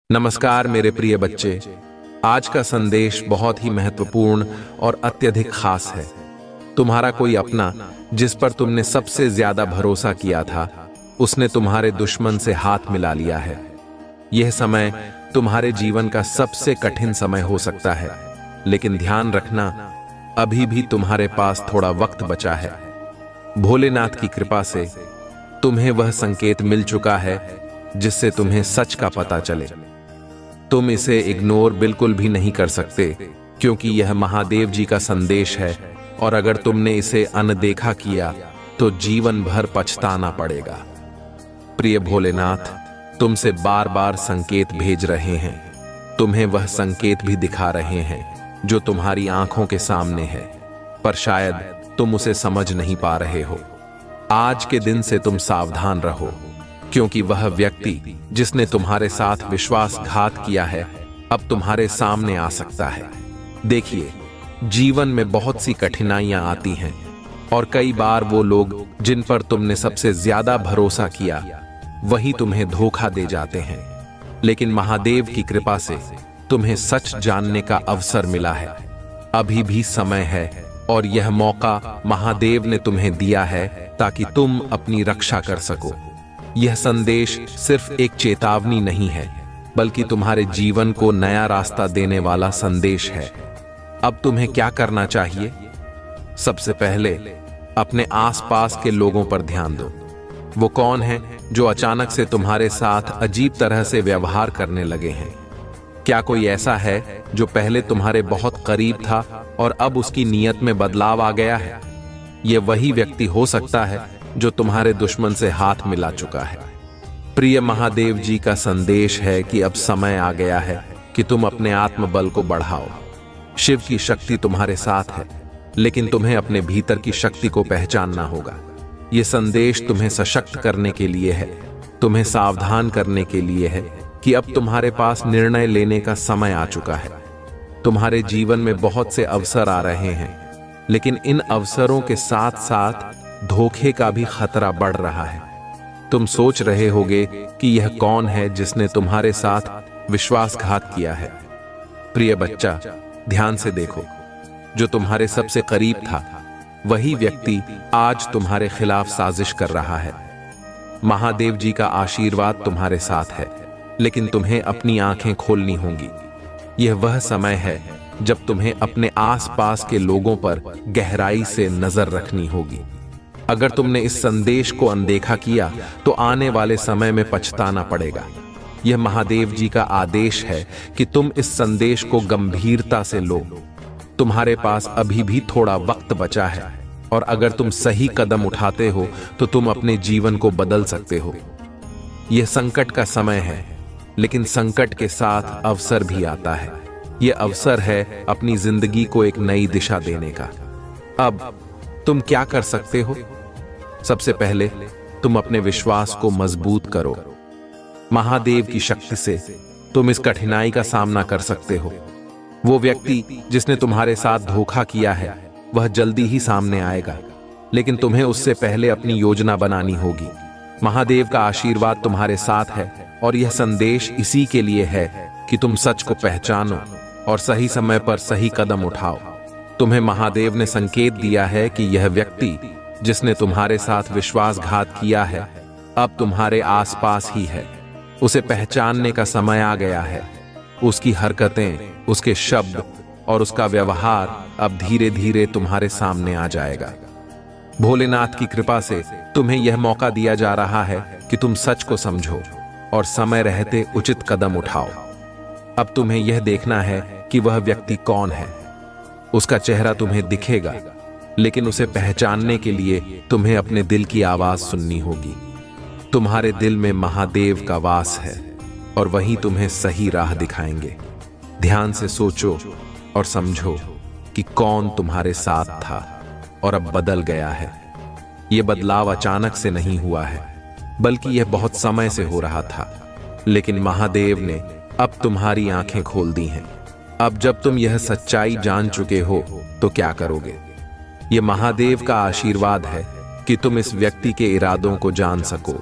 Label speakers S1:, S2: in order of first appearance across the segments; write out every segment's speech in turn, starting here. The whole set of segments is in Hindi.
S1: नमस्कार मेरे प्रिय बच्चे। आज का संदेश बहुत ही महत्वपूर्ण और अत्यधिक खास है। तुम्हारा कोई अपना जिस पर तुमने सबसे ज्यादा भरोसा किया था, उसने तुम्हारे दुश्मन से हाथ मिला लिया है। यह समय तुम्हारे जीवन का सबसे कठिन समय हो सकता है, लेकिन ध्यान रखना, अभी भी तुम्हारे पास थोड़ा वक्त बचा है। भोलेनाथ की कृपा से तुम्हें वह संकेत मिल चुका है जिससे तुम्हें सच का पता चले। तुम इसे इग्नोर बिल्कुल भी नहीं कर सकते, क्योंकि यह महादेव जी का संदेश है, और अगर तुमने इसे अनदेखा किया तो जीवन भर पछताना पड़ेगा। प्रिय भोलेनाथ तुमसे बार बार संकेत भेज रहे हैं। तुम्हें वह संकेत भी दिखा रहे हैं जो तुम्हारी आंखों के सामने है, पर शायद तुम उसे समझ नहीं पा रहे हो। आज के दिन से तुम सावधान रहो, क्योंकि वह व्यक्ति जिसने तुम्हारे साथ विश्वासघात किया है अब तुम्हारे सामने आ सकता है। देखिए, जीवन में बहुत सी कठिनाइयां आती हैं, और कई बार वो लोग जिन पर तुमने सबसे ज्यादा भरोसा किया वही तुम्हें धोखा दे जाते हैं। लेकिन महादेव की कृपा से तुम्हें सच जानने का अवसर मिला है। अभी भी समय है, और यह मौका महादेव ने तुम्हें दिया है ताकि तुम अपनी रक्षा कर सको। यह संदेश सिर्फ एक चेतावनी नहीं है, बल्कि तुम्हारे जीवन को नया रास्ता देने वाला संदेश है। अब तुम्हें क्या करना चाहिए? सबसे पहले अपने आसपास के लोगों पर ध्यान दो। वो कौन हैं जो अचानक से तुम्हारे साथ अजीब तरह से व्यवहार करने लगे हैं? क्या कोई ऐसा है जो पहले तुम्हारे बहुत करीब था और अब उसकी नीयत में बदलाव आ गया है? यह वही व्यक्ति हो सकता है जो तुम्हारे दुश्मन से हाथ मिला चुका है। प्रिय महादेव जी का संदेश है कि अब समय आ गया है कि तुम अपने आत्मबल को बढ़ाओ। शिव की शक्ति तुम्हारे साथ है, लेकिन तुम्हें अपने भीतर की शक्ति को पहचानना होगा। यह संदेश तुम्हें सशक्त करने के लिए है, तुम्हें सावधान करने के लिए है कि अब तुम्हारे पास निर्णय लेने का समय आ चुका है। तुम्हारे जीवन में बहुत से अवसर आ रहे हैं, लेकिन इन अवसरों के साथ साथ धोखे का भी खतरा बढ़ रहा है। तुम सोच रहे होगे कि यह कौन है जिसने तुम्हारे साथ विश्वासघात किया है। प्रिय बच्चा, ध्यान से देखो, जो तुम्हारे सबसे करीब था वही व्यक्ति आज तुम्हारे खिलाफ साजिश कर रहा है। महादेव जी का आशीर्वाद तुम्हारे साथ है, लेकिन तुम्हें अपनी आंखें खोलनी होंगी। यह वह समय है जब तुम्हें अपने आसपास के लोगों पर गहराई से नजर रखनी होगी। अगर तुमने इस संदेश को अनदेखा किया तो आने वाले समय में पछताना पड़ेगा। यह महादेव जी का आदेश है कि तुम इस संदेश को गंभीरता से लो। तुम्हारे पास अभी भी थोड़ा वक्त बचा है, और अगर तुम सही कदम उठाते हो तो तुम अपने जीवन को बदल सकते हो। यह संकट का समय है, लेकिन संकट के साथ अवसर भी आता है। यह अवसर है अपनी जिंदगी को एक नई दिशा देने का। अब तुम क्या कर सकते हो? सबसे पहले तुम अपने विश्वास को मजबूत करो। महादेव की शक्ति से तुम इस कठिनाई का सामना कर सकते हो। वो व्यक्ति जिसने तुम्हारे साथ धोखा किया है वह जल्दी ही सामने आएगा, लेकिन तुम्हें उससे पहले अपनी योजना बनानी होगी। महादेव का आशीर्वाद तुम्हारे साथ है, और यह संदेश इसी के लिए है कि तुम सच को पहचानो और सही समय पर सही कदम उठाओ। तुम्हें महादेव ने संकेत दिया है कि यह व्यक्ति जिसने तुम्हारे साथ विश्वासघात किया है अब तुम्हारे आसपास ही है। उसे पहचानने का समय आ गया है। उसकी हरकतें, उसके शब्द और उसका व्यवहार अब धीरे धीरे तुम्हारे सामने आ जाएगा। भोलेनाथ की कृपा से तुम्हें यह मौका दिया जा रहा है कि तुम सच को समझो और समय रहते उचित कदम उठाओ। अब तुम्हें यह देखना है कि वह व्यक्ति कौन है। उसका चेहरा तुम्हें दिखेगा, लेकिन उसे पहचानने के लिए तुम्हें अपने दिल की आवाज सुननी होगी। तुम्हारे दिल में महादेव का वास है, और वही तुम्हें सही राह दिखाएंगे। ध्यान से सोचो और समझो कि कौन तुम्हारे साथ था और अब बदल गया है। यह बदलाव अचानक से नहीं हुआ है, बल्कि यह बहुत समय से हो रहा था, लेकिन महादेव ने अब तुम्हारी आंखें खोल दी हैं। अब जब तुम यह सच्चाई जान चुके हो तो क्या करोगे? यह महादेव का आशीर्वाद है कि तुम इस व्यक्ति के इरादों को जान सको,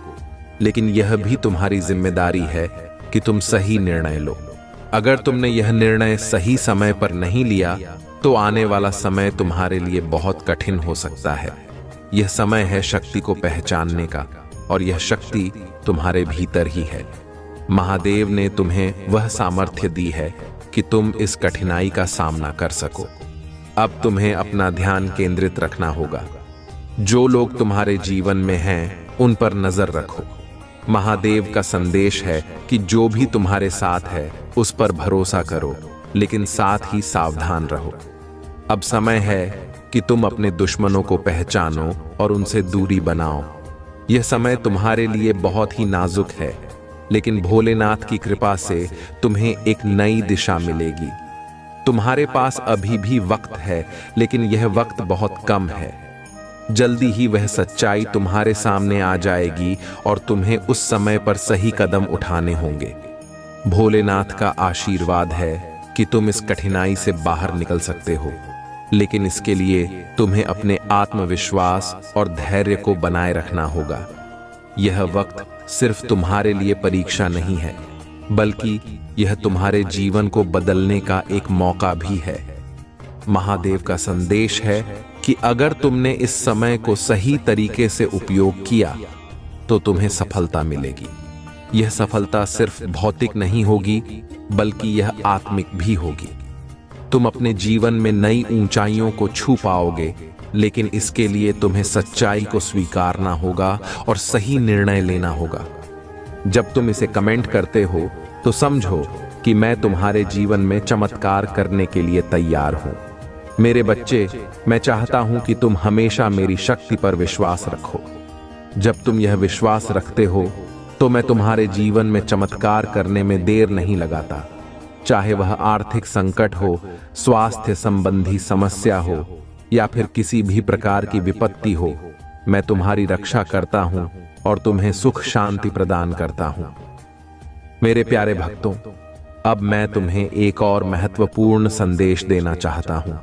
S1: लेकिन यह भी तुम्हारी जिम्मेदारी है कि तुम सही निर्णय लो। अगर तुमने यह निर्णय सही समय पर नहीं लिया तो आने वाला समय तुम्हारे लिए बहुत कठिन हो सकता है। यह समय है शक्ति को पहचानने का, और यह शक्ति तुम्हारे भीतर ही है। महादेव ने तुम्हें वह सामर्थ्य दी है कि तुम इस कठिनाई का सामना कर सको। अब तुम्हें अपना ध्यान केंद्रित रखना होगा। जो लोग तुम्हारे जीवन में हैं, उन पर नजर रखो। महादेव का संदेश है कि जो भी तुम्हारे साथ है उस पर भरोसा करो, लेकिन साथ ही सावधान रहो। अब समय है कि तुम अपने दुश्मनों को पहचानो और उनसे दूरी बनाओ। यह समय तुम्हारे लिए बहुत ही नाजुक है, लेकिन भोलेनाथ की कृपा से तुम्हें एक नई दिशा मिलेगी। तुम्हारे पास अभी भी वक्त है, लेकिन यह वक्त बहुत कम है। जल्दी ही वह सच्चाई तुम्हारे सामने आ जाएगी और तुम्हें उस समय पर सही कदम उठाने होंगे। भोलेनाथ का आशीर्वाद है कि तुम इस कठिनाई से बाहर निकल सकते हो, लेकिन इसके लिए तुम्हें अपने आत्मविश्वास और धैर्य को बनाए रखना होगा। यह वक्त सिर्फ तुम्हारे लिए परीक्षा नहीं है, बल्कि यह तुम्हारे जीवन को बदलने का एक मौका भी है। महादेव का संदेश है कि अगर तुमने इस समय को सही तरीके से उपयोग किया तो तुम्हें सफलता मिलेगी। यह सफलता सिर्फ भौतिक नहीं होगी, बल्कि यह आत्मिक भी होगी। तुम अपने जीवन में नई ऊंचाइयों को छू पाओगे, लेकिन इसके लिए तुम्हें सच्चाई को स्वीकारना होगा और सही निर्णय लेना होगा। जब तुम इसे कमेंट करते हो तो समझो कि मैं तुम्हारे जीवन में चमत्कार करने के लिए तैयार हूं। मेरे बच्चे, मैं चाहता हूं कि तुम हमेशा मेरी शक्ति पर विश्वास रखो। जब तुम यह विश्वास रखते हो तो मैं तुम्हारे जीवन में चमत्कार करने में देर नहीं लगाता। चाहे वह आर्थिक संकट हो, स्वास्थ्य संबंधी समस्या हो, या फिर किसी भी प्रकार की विपत्ति हो, मैं तुम्हारी रक्षा करता हूं और तुम्हें सुख शांति प्रदान करता हूं। मेरे प्यारे भक्तों, अब मैं तुम्हें एक और महत्वपूर्ण संदेश देना चाहता हूं।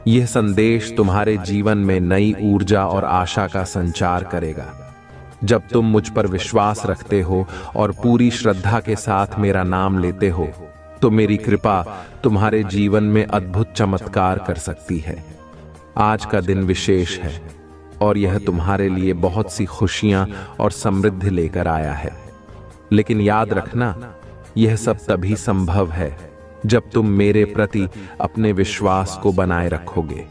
S1: यह संदेश तुम्हारे जीवन में नई ऊर्जा और आशा का संचार करेगा। जब तुम मुझ पर विश्वास रखते हो और पूरी श्रद्धा के साथ मेरा नाम लेते हो, तो मेरी कृपा तुम्हारे जीवन में अद्भुत चमत्कार कर सकती है। आज का दिन विशेष है और यह तुम्हारे लिए बहुत सी खुशियां और समृद्धि लेकर आया है। लेकिन याद रखना, यह सब तभी संभव है जब तुम मेरे प्रति अपने विश्वास को बनाए रखोगे।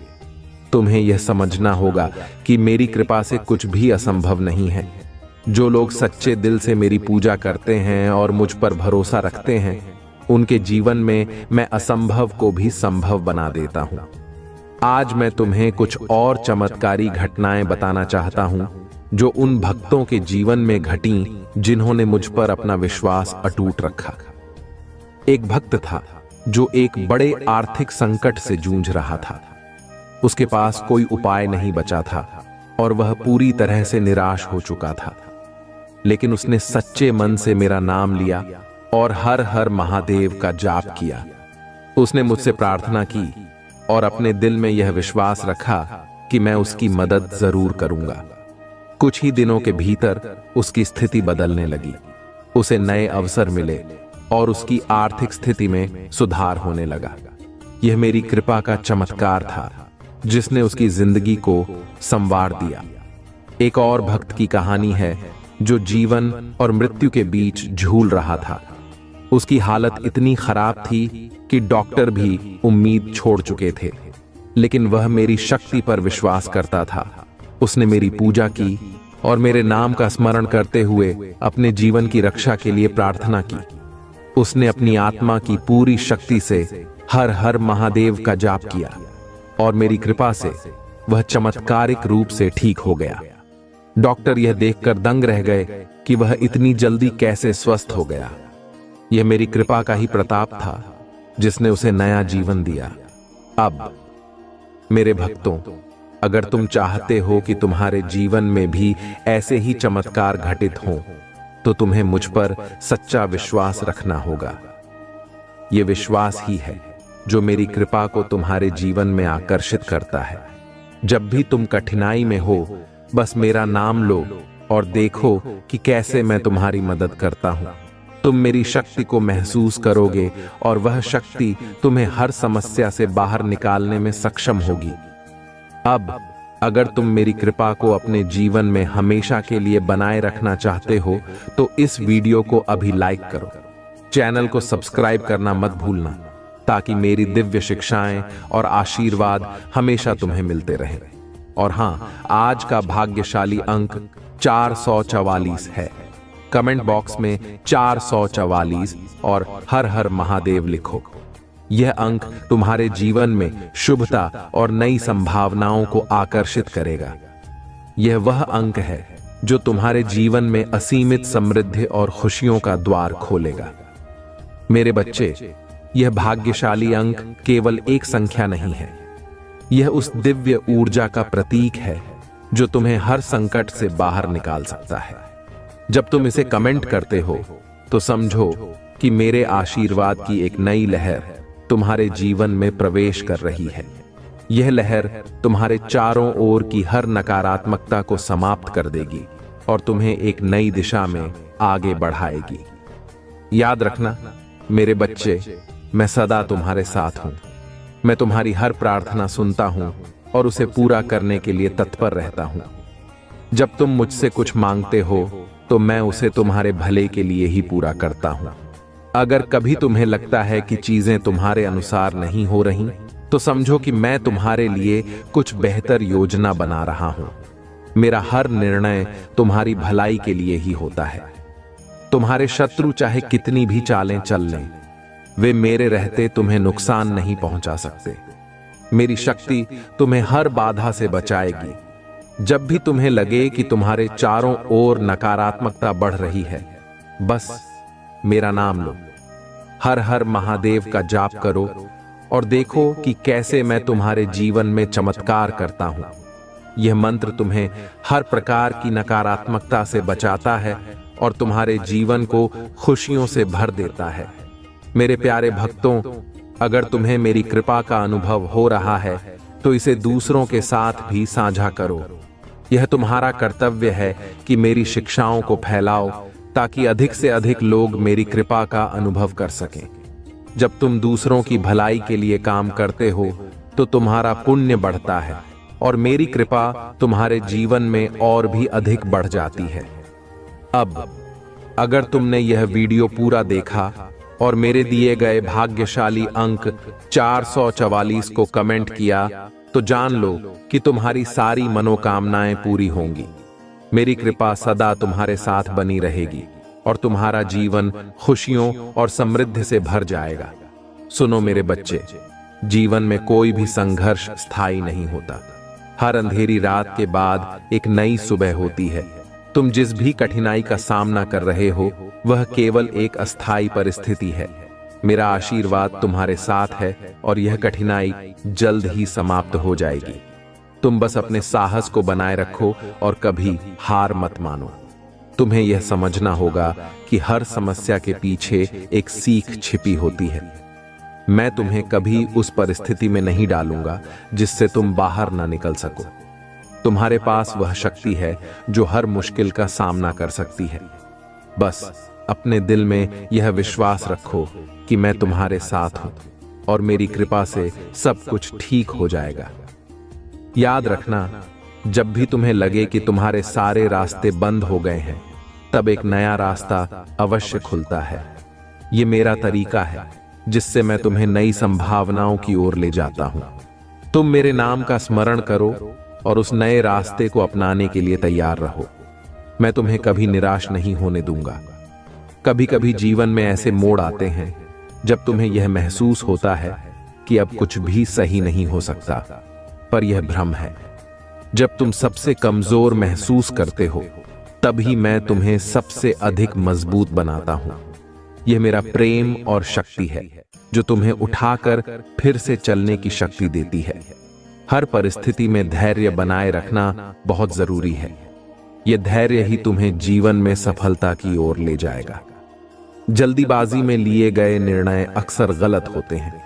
S1: तुम्हें यह समझना होगा कि मेरी कृपा से कुछ भी असंभव नहीं है। जो लोग सच्चे दिल से मेरी पूजा करते हैं और मुझ पर भरोसा रखते हैं, उनके जीवन में मैं असंभव को भी संभव बना देता हूं। आज मैं तुम्हें कुछ और चमत्कारी घटनाएं बताना चाहता हूं जो उन भक्तों के जीवन में घटी जिन्होंने मुझ पर अपना विश्वास अटूट रखा। एक भक्त था जो एक बड़े आर्थिक संकट से जूझ रहा था। उसके पास कोई उपाय नहीं बचा था और वह पूरी तरह से निराश हो चुका था। लेकिन उसने सच्चे मन से मेरा नाम लिया और हर हर महादेव का जाप किया। उसने मुझसे प्रार्थना की और अपने दिल में यह विश्वास रखा कि मैं उसकी मदद जरूर करूंगा। कुछ ही दिनों के भीतर उसकी स्थिति बदलने लगी। उसे नए अवसर मिले और उसकी आर्थिक स्थिति में सुधार होने लगा। यह मेरी कृपा का चमत्कार था जिसने उसकी जिंदगी को संवार दिया। एक और भक्त की कहानी है जो जीवन और मृत्यु के बीच झूल रहा था। उसकी हालत इतनी खराब थी कि डॉक्टर भी उम्मीद छोड़ चुके थे, लेकिन वह मेरी शक्ति पर विश्वास करता था। उसने मेरी पूजा की और मेरे नाम का स्मरण करते हुए अपने जीवन की रक्षा के लिए प्रार्थना की। उसने अपनी आत्मा की पूरी शक्ति से हर हर महादेव का जाप किया और मेरी कृपा से वह चमत्कारिक रूप से ठीक हो गया। डॉक्टर यह देखकर दंग रह गए कि वह इतनी जल्दी कैसे स्वस्थ हो गया। यह मेरी कृपा का ही प्रताप था जिसने उसे नया जीवन दिया। अब मेरे भक्तों, अगर तुम चाहते हो कि तुम्हारे जीवन में भी ऐसे ही चमत्कार घटित हों, तो तुम्हें मुझ पर सच्चा विश्वास रखना होगा। यह विश्वास ही है जो मेरी कृपा को तुम्हारे जीवन में आकर्षित करता है। जब भी तुम कठिनाई में हो, बस मेरा नाम लो और देखो कि कैसे मैं तुम्हारी मदद करता हूं। तुम मेरी शक्ति को महसूस करोगे और वह शक्ति तुम्हें हर समस्या से बाहर निकालने में सक्षम होगी। अब अगर तुम मेरी कृपा को अपने जीवन में हमेशा के लिए बनाए रखना चाहते हो तो इस वीडियो को अभी लाइक करो, चैनल को सब्सक्राइब करना मत भूलना, ताकि मेरी दिव्य शिक्षाएं और आशीर्वाद हमेशा तुम्हें मिलते रहें। और हाँ, आज का भाग्यशाली अंक 444 है। कमेंट बॉक्स में 444 और हर हर महादेव लिखो। यह अंक तुम्हारे जीवन में शुभता और नई संभावनाओं को आकर्षित करेगा। यह वह अंक है जो तुम्हारे जीवन में असीमित समृद्धि और खुशियों का द्वार खोलेगा। मेरे बच्चे, यह भाग्यशाली अंक केवल एक संख्या नहीं है, यह उस दिव्य ऊर्जा का प्रतीक है जो तुम्हें हर संकट से बाहर निकाल सकता है। जब तुम इसे कमेंट करते हो तो समझो कि मेरे आशीर्वाद की एक नई लहर तुम्हारे जीवन में प्रवेश कर रही है। यह लहर तुम्हारे चारों ओर की हर नकारात्मकता को समाप्त कर देगी और तुम्हें एक नई दिशा में आगे बढ़ाएगी। याद रखना मेरे बच्चे, मैं सदा तुम्हारे साथ हूं। मैं तुम्हारी हर प्रार्थना सुनता हूं और उसे पूरा करने के लिए तत्पर रहता हूं। जब तुम मुझसे कुछ मांगते हो तो मैं उसे तुम्हारे भले के लिए ही पूरा करता हूं। अगर कभी तुम्हें लगता है कि चीजें तुम्हारे अनुसार नहीं हो रही, तो समझो कि मैं तुम्हारे लिए कुछ बेहतर योजना बना रहा हूं। मेरा हर निर्णय तुम्हारी भलाई के लिए ही होता है। तुम्हारे शत्रु चाहे कितनी भी चालें चल लें, वे मेरे रहते तुम्हें नुकसान नहीं पहुंचा सकते। मेरी शक्ति तुम्हें हर बाधा से बचाएगी। जब भी तुम्हें लगे कि तुम्हारे चारों ओर नकारात्मकता बढ़ रही है, बस मेरा नाम लो, हर हर महादेव का जाप करो और देखो कि कैसे मैं तुम्हारे जीवन में चमत्कार करता हूं। यह मंत्र तुम्हें हर प्रकार की नकारात्मकता से बचाता है और तुम्हारे जीवन को खुशियों से भर देता है। मेरे प्यारे भक्तों, अगर तुम्हें मेरी कृपा का अनुभव हो रहा है तो इसे दूसरों के साथ भी साझा करो। यह तुम्हारा कर्तव्य है कि मेरी शिक्षाओं को फैलाओ, ताकि अधिक से अधिक लोग मेरी कृपा का अनुभव कर सकें। जब तुम दूसरों की भलाई के लिए काम करते हो तो तुम्हारा पुण्य बढ़ता है और मेरी कृपा तुम्हारे जीवन में और भी अधिक बढ़ जाती है। अब अगर तुमने यह वीडियो पूरा देखा और मेरे दिए गए भाग्यशाली अंक 444 को कमेंट किया, तो जान लो कि तुम्हारी सारी मनोकामनाएं पूरी होंगी। मेरी कृपा सदा तुम्हारे साथ बनी रहेगी और तुम्हारा जीवन खुशियों और समृद्धि से भर जाएगा। सुनो मेरे बच्चे, जीवन में कोई भी संघर्ष स्थायी नहीं होता। हर अंधेरी रात के बाद एक नई सुबह होती है। तुम जिस भी कठिनाई का सामना कर रहे हो, वह केवल एक अस्थायी परिस्थिति है। मेरा आशीर्वाद तुम्हारे साथ है और यह कठिनाई जल्द ही समाप्त हो जाएगी। तुम बस अपने साहस को बनाए रखो और कभी हार मत मानो। तुम्हें यह समझना होगा कि हर समस्या के पीछे एक सीख छिपी होती है। मैं तुम्हें कभी उस परिस्थिति में नहीं डालूंगा जिससे तुम बाहर ना निकल सको। तुम्हारे पास वह शक्ति है जो हर मुश्किल का सामना कर सकती है। बस अपने दिल में यह विश्वास रखो कि मैं तुम्हारे साथ हूं और मेरी कृपा से सब कुछ ठीक हो जाएगा। याद रखना, जब भी तुम्हें लगे कि तुम्हारे सारे रास्ते बंद हो गए हैं, तब एक नया रास्ता अवश्य खुलता है। ये मेरा तरीका है जिससे मैं तुम्हें नई संभावनाओं की ओर ले जाता हूं। तुम मेरे नाम का स्मरण करो और उस नए रास्ते को अपनाने के लिए तैयार रहो। मैं तुम्हें कभी निराश नहीं होने दूंगा। कभी कभी जीवन में ऐसे मोड़ आते हैं जब तुम्हें यह महसूस होता है कि अब कुछ भी सही नहीं हो सकता, पर यह भ्रम है। जब तुम सबसे कमजोर महसूस करते हो, तभी मैं तुम्हें सबसे अधिक मजबूत बनाता हूं। यह मेरा प्रेम और शक्ति है जो तुम्हें उठाकर फिर से चलने की शक्ति देती है। हर परिस्थिति में धैर्य बनाए रखना बहुत जरूरी है। यह धैर्य ही तुम्हें जीवन में सफलता की ओर ले जाएगा। जल्दीबाजी में लिए गए निर्णय अक्सर गलत होते हैं,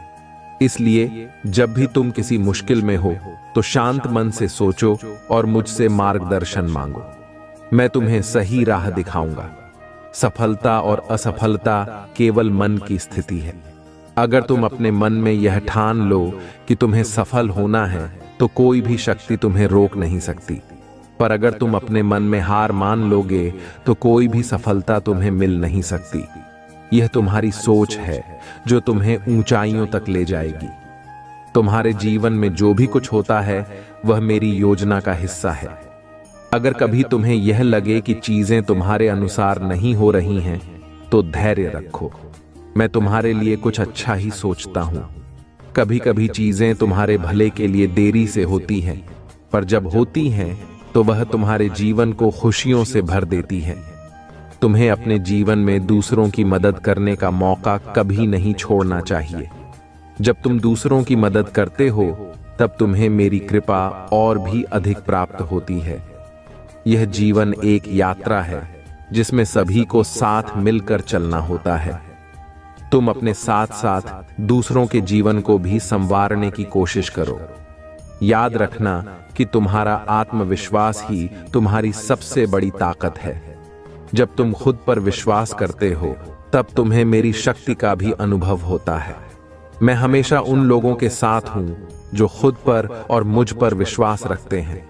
S1: इसलिए जब भी तुम किसी मुश्किल में हो तो शांत मन से सोचो और मुझसे मार्गदर्शन मांगो। मैं तुम्हें सही राह दिखाऊंगा। सफलता और असफलता केवल मन की स्थिति है। अगर तुम अपने मन में यह ठान लो कि तुम्हें सफल होना है तो कोई भी शक्ति तुम्हें रोक नहीं सकती। पर अगर तुम अपने मन में हार मान लोगे तो कोई भी सफलता तुम्हें मिल नहीं सकती। यह तुम्हारी सोच है जो तुम्हें ऊंचाइयों तक ले जाएगी। तुम्हारे जीवन में जो भी कुछ होता है वह मेरी योजना का हिस्सा है। अगर कभी तुम्हें यह लगे कि चीजें तुम्हारे अनुसार नहीं हो रही हैं, तो धैर्य रखो। मैं तुम्हारे लिए कुछ अच्छा ही सोचता हूं। कभी कभी चीजें तुम्हारे भले के लिए देरी से होती हैं, पर जब होती हैं तो वह तुम्हारे जीवन को खुशियों से भर देती है। तुम्हें अपने जीवन में दूसरों की मदद करने का मौका कभी नहीं छोड़ना चाहिए। जब तुम दूसरों की मदद करते हो तब तुम्हें मेरी कृपा और भी अधिक प्राप्त होती है। यह जीवन एक यात्रा है जिसमें सभी को साथ मिलकर चलना होता है। तुम अपने साथ साथ दूसरों के जीवन को भी संवारने की कोशिश करो। याद रखना कि तुम्हारा आत्मविश्वास ही तुम्हारी सबसे बड़ी ताकत है। जब तुम खुद पर विश्वास करते हो तब तुम्हें मेरी शक्ति का भी अनुभव होता है। मैं हमेशा उन लोगों के साथ हूं जो खुद पर और मुझ पर विश्वास रखते हैं।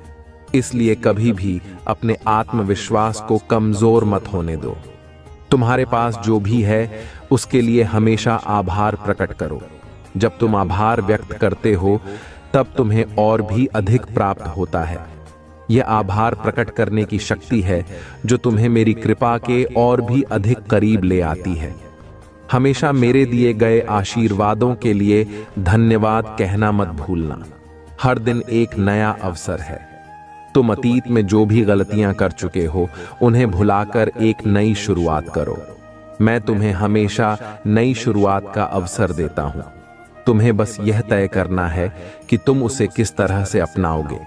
S1: इसलिए कभी भी अपने आत्मविश्वास को कमजोर मत होने दो। तुम्हारे पास जो भी है उसके लिए हमेशा आभार प्रकट करो। जब तुम आभार व्यक्त करते हो तब तुम्हें और भी अधिक प्राप्त होता है। यह आभार प्रकट करने की शक्ति है जो तुम्हें मेरी कृपा के और भी अधिक करीब ले आती है। हमेशा मेरे दिए गए आशीर्वादों के लिए धन्यवाद कहना मत भूलना। हर दिन एक नया अवसर है। तुम अतीत में जो भी गलतियां कर चुके हो उन्हें भुलाकर एक नई शुरुआत करो। मैं तुम्हें हमेशा नई शुरुआत का अवसर देता हूं। तुम्हें बस यह तय करना है कि तुम उसे किस तरह से अपनाओगे।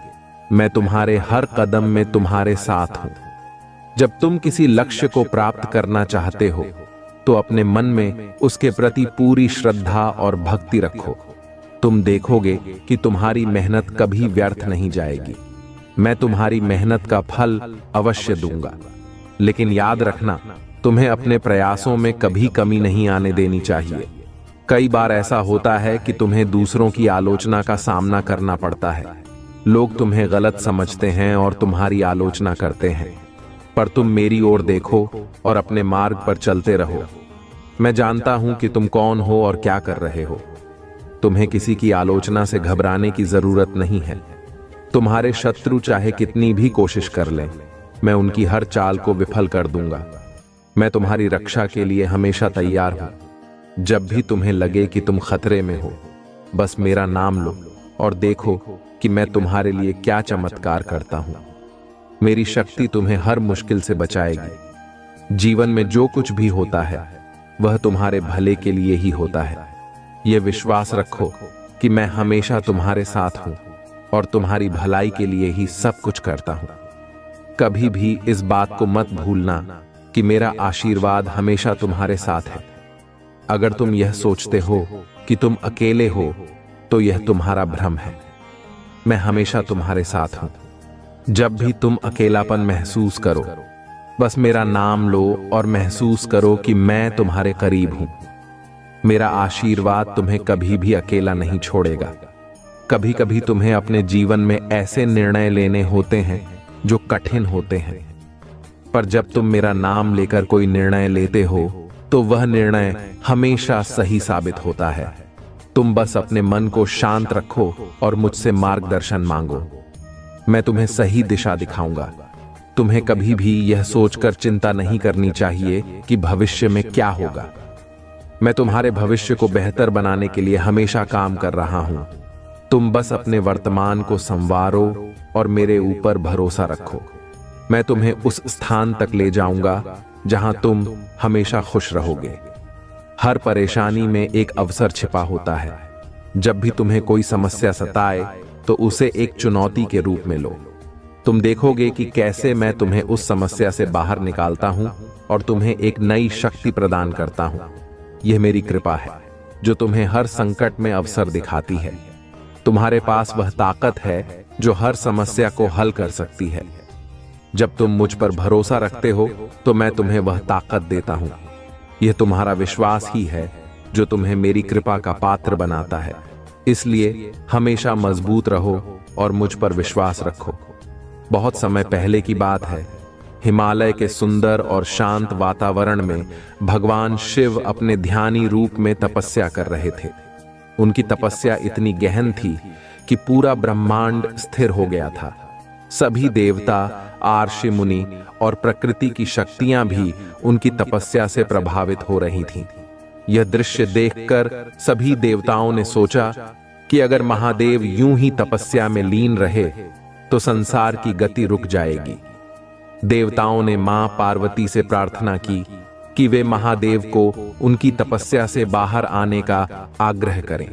S1: मैं तुम्हारे हर कदम में तुम्हारे साथ हूं। जब तुम किसी लक्ष्य को प्राप्त करना चाहते हो तो अपने मन में उसके प्रति पूरी श्रद्धा और भक्ति रखो। तुम देखोगे कि तुम्हारी मेहनत कभी व्यर्थ नहीं जाएगी। मैं तुम्हारी मेहनत का फल अवश्य दूंगा। लेकिन याद रखना, तुम्हें अपने प्रयासों में कभी कमी नहीं आने देनी चाहिए। कई बार ऐसा होता है कि तुम्हें दूसरों की आलोचना का सामना करना पड़ता है। लोग तुम्हें गलत समझते हैं और तुम्हारी आलोचना करते हैं, पर तुम मेरी ओर देखो और अपने मार्ग पर चलते रहो। मैं जानता हूं कि तुम कौन हो और क्या कर रहे हो। तुम्हें किसी की आलोचना से घबराने की जरूरत नहीं है। तुम्हारे शत्रु चाहे कितनी भी कोशिश कर लें, मैं उनकी हर चाल को विफल कर दूंगा। मैं तुम्हारी रक्षा के लिए हमेशा तैयार हूं। जब भी तुम्हें लगे कि तुम खतरे में हो, बस मेरा नाम लो और देखो कि मैं तुम्हारे लिए क्या चमत्कार करता हूं। मेरी शक्ति तुम्हें हर मुश्किल से बचाएगी। जीवन में जो कुछ भी होता है वह तुम्हारे भले के लिए ही होता है। यह विश्वास रखो कि मैं हमेशा तुम्हारे साथ हूं और तुम्हारी भलाई के लिए ही सब कुछ करता हूं। कभी भी इस बात को मत भूलना कि मेरा आशीर्वाद हमेशा तुम्हारे साथ है। अगर तुम यह सोचते हो कि तुम अकेले हो तो यह तुम्हारा भ्रम है। मैं हमेशा तुम्हारे साथ हूं। जब भी तुम अकेलापन महसूस करो, बस मेरा नाम लो और महसूस करो कि मैं तुम्हारे करीब हूं। मेरा आशीर्वाद तुम्हें कभी भी अकेला नहीं छोड़ेगा। कभी कभी तुम्हें अपने जीवन में ऐसे निर्णय लेने होते हैं जो कठिन होते हैं, पर जब तुम मेरा नाम लेकर कोई निर्णय लेते हो तो वह निर्णय हमेशा सही साबित होता है। तुम बस अपने मन को शांत रखो और मुझसे मार्गदर्शन मांगो। मैं तुम्हें सही दिशा दिखाऊंगा। तुम्हें कभी भी यह सोचकर चिंता नहीं करनी चाहिए कि भविष्य में क्या होगा। मैं तुम्हारे भविष्य को बेहतर बनाने के लिए हमेशा काम कर रहा हूं। तुम बस अपने वर्तमान को संवारो और मेरे ऊपर भरोसा रखो। मैं तुम्हें उस स्थान तक ले जाऊंगा जहां तुम हमेशा खुश रहोगे। हर परेशानी में एक अवसर छिपा होता है। जब भी तुम्हें कोई समस्या सताए तो उसे एक चुनौती के रूप में लो। तुम देखोगे कि कैसे मैं तुम्हें उस समस्या से बाहर निकालता हूं और तुम्हें एक नई शक्ति प्रदान करता हूं। यह मेरी कृपा है जो तुम्हें हर संकट में अवसर दिखाती है। तुम्हारे पास वह ताकत है जो हर समस्या को हल कर सकती है। जब तुम मुझ पर भरोसा रखते हो तो मैं तुम्हें वह ताकत देता हूं। यह तुम्हारा विश्वास ही है जो तुम्हें मेरी कृपा का पात्र बनाता है। इसलिए हमेशा मजबूत रहो और मुझ पर विश्वास रखो। बहुत समय पहले की बात है, हिमालय के सुंदर और शांत वातावरण में भगवान शिव अपने ध्यानी रूप में तपस्या कर रहे थे। उनकी तपस्या इतनी गहन थी कि पूरा ब्रह्मांड स्थिर हो गया था। सभी देवता, आर्षि मुनि और प्रकृति की शक्तियां भी उनकी तपस्या से प्रभावित हो रही थीं। यह दृश्य देखकर सभी देवताओं ने सोचा कि अगर महादेव यूं ही तपस्या में लीन रहे तो संसार की गति रुक जाएगी। देवताओं ने मां पार्वती से प्रार्थना की कि वे महादेव को उनकी तपस्या से बाहर आने का आग्रह करें।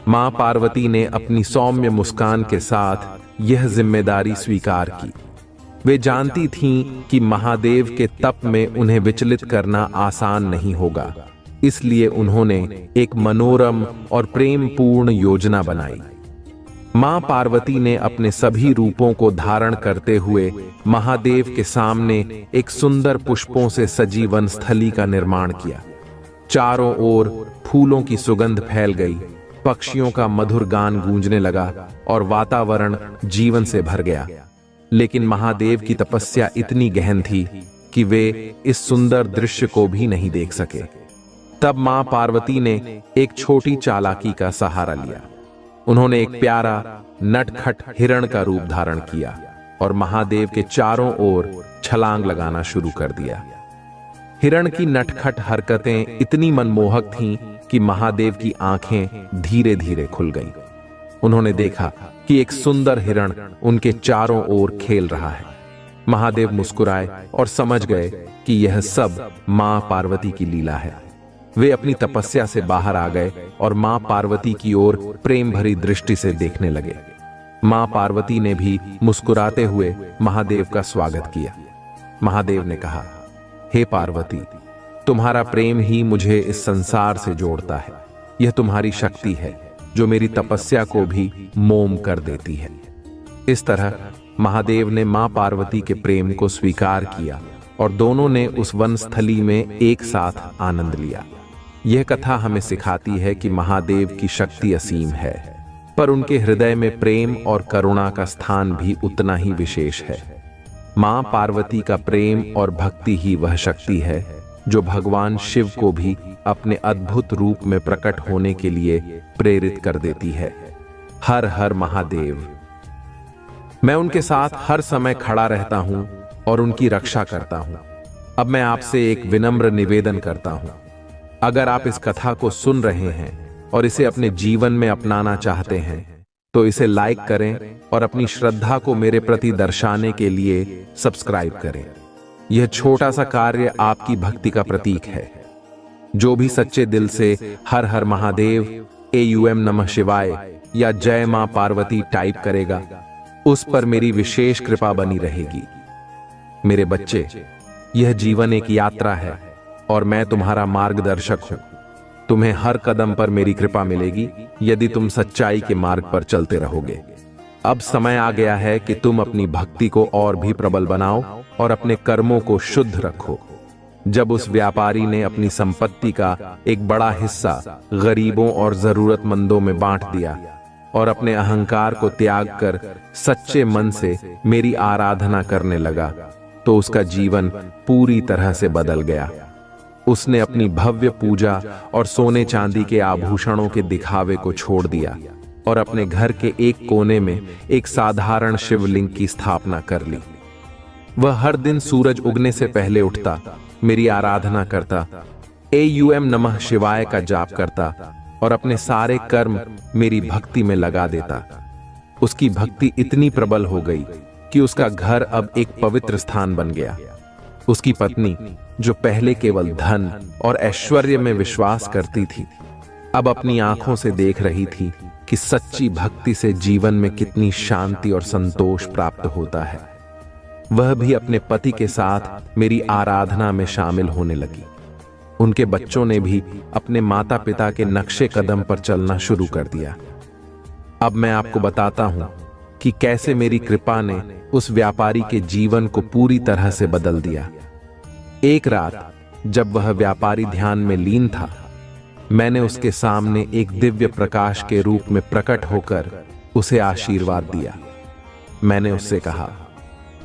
S1: मां पार्वती ने अपनी सौम्य मुस्कान के साथ यह जिम्मेदारी स्वीकार की। वे जानती थीं कि महादेव के तप में उन्हें विचलित करना आसान नहीं होगा, इसलिए उन्होंने एक मनोरम और प्रेमपूर्ण योजना बनाई। मां पार्वती ने अपने सभी रूपों को धारण करते हुए महादेव के सामने एक सुंदर पुष्पों से सजी वनस्थली का निर्माण किया। चारों ओर फूलों की सुगंध फैल गई, पक्षियों का मधुर गान गूंजने लगा और वातावरण जीवन से भर गया। लेकिन महादेव की तपस्या इतनी गहन थी कि वे इस सुंदर दृश्य को भी नहीं देख सके। तब मां पार्वती ने एक छोटी चालाकी का सहारा लिया। उन्होंने एक प्यारा नटखट हिरण का रूप धारण किया और महादेव के चारों ओर छलांग लगाना शुरू कर दिया। हिरण की नटखट हरकतें इतनी मनमोहक थीं कि महादेव की आंखें धीरे धीरे खुल गईं। उन्होंने देखा कि एक सुंदर हिरण उनके चारों ओर खेल रहा है। महादेव मुस्कुराए और समझ गए कि यह सब मां पार्वती की लीला है। वे अपनी तपस्या से बाहर आ गए और मां पार्वती की ओर प्रेम भरी दृष्टि से देखने लगे। मां पार्वती ने भी मुस्कुराते हुए महादेव का स्वागत किया। महादेव ने कहा, हे पार्वती, तुम्हारा प्रेम ही मुझे इस संसार से जोड़ता है। यह तुम्हारी शक्ति है जो मेरी तपस्या को भी मोम कर देती है। इस तरह महादेव ने मां पार्वती के प्रेम को स्वीकार किया और दोनों ने उस वनस्थली में एक साथ आनंद लिया। यह कथा हमें सिखाती है कि महादेव की शक्ति असीम है, पर उनके हृदय में प्रेम और करुणा का स्थान भी उतना ही विशेष है। मां पार्वती का प्रेम और भक्ति ही वह शक्ति है जो भगवान शिव को भी अपने अद्भुत रूप में प्रकट होने के लिए प्रेरित कर देती है। हर हर महादेव। मैं उनके साथ हर समय खड़ा रहता हूं और उनकी रक्षा करता हूं। अब मैं आपसे एक विनम्र निवेदन करता हूं। अगर आप इस कथा को सुन रहे हैं और इसे अपने जीवन में अपनाना चाहते हैं तो इसे लाइक करें और अपनी श्रद्धा को मेरे प्रति दर्शाने के लिए सब्सक्राइब करें। यह छोटा सा कार्य आपकी भक्ति का प्रतीक है। जो भी सच्चे दिल से हर हर महादेव, AUM नमः शिवाय या जय मां पार्वती टाइप करेगा, उस पर मेरी विशेष कृपा बनी रहेगी। मेरे बच्चे, यह जीवन एक यात्रा है और मैं तुम्हारा मार्गदर्शक हूं। तुम्हें हर कदम पर मेरी कृपा मिलेगी यदि तुम सच्चाई के मार्ग पर चलते रहोगे। अब समय आ गया है कि तुम अपनी भक्ति को और भी प्रबल बनाओ और अपने कर्मों को शुद्ध रखो। जब उस व्यापारी ने अपनी संपत्ति का एक बड़ा हिस्सा गरीबों और जरूरतमंदों में बांट दिया और अपने अहंकार को त्याग कर सच्चे मन से मेरी आराधना करने लगा, तो उसका जीवन पूरी तरह से बदल गया। उसने अपनी भव्य पूजा और सोने चांदी के आभूषणों के दिखावे को छोड़ दिया और अपने घर के एक कोने में एक साधारण शिवलिंग की स्थापना कर ली। वह हर दिन सूरज उगने से पहले उठता, मेरी आराधना करता, AUM नमः शिवाय का जाप करता और अपने सारे कर्म मेरी भक्ति में लगा देता। उसकी भक्ति इतनी प्रबल हो गई कि उसका घर अब एक पवित्र स्थान बन गया। उसकी पत्नी, जो पहले केवल धन और ऐश्वर्य में विश्वास करती थी, अब अपनी आंखों से देख रही थी कि सच्ची भक्ति से जीवन में कितनी शांति और संतोष प्राप्त होता है। वह भी अपने पति के साथ मेरी आराधना में शामिल होने लगी। उनके बच्चों ने भी अपने माता पिता के नक्शे कदम पर चलना शुरू कर दिया। अब मैं आपको बताता हूं कि कैसे मेरी कृपा ने उस व्यापारी के जीवन को पूरी तरह से बदल दिया। एक रात जब वह व्यापारी ध्यान में लीन था, मैंने उसके सामने एक दिव्य प्रकाश के रूप में प्रकट होकर उसे आशीर्वाद दिया। मैंने उससे कहा,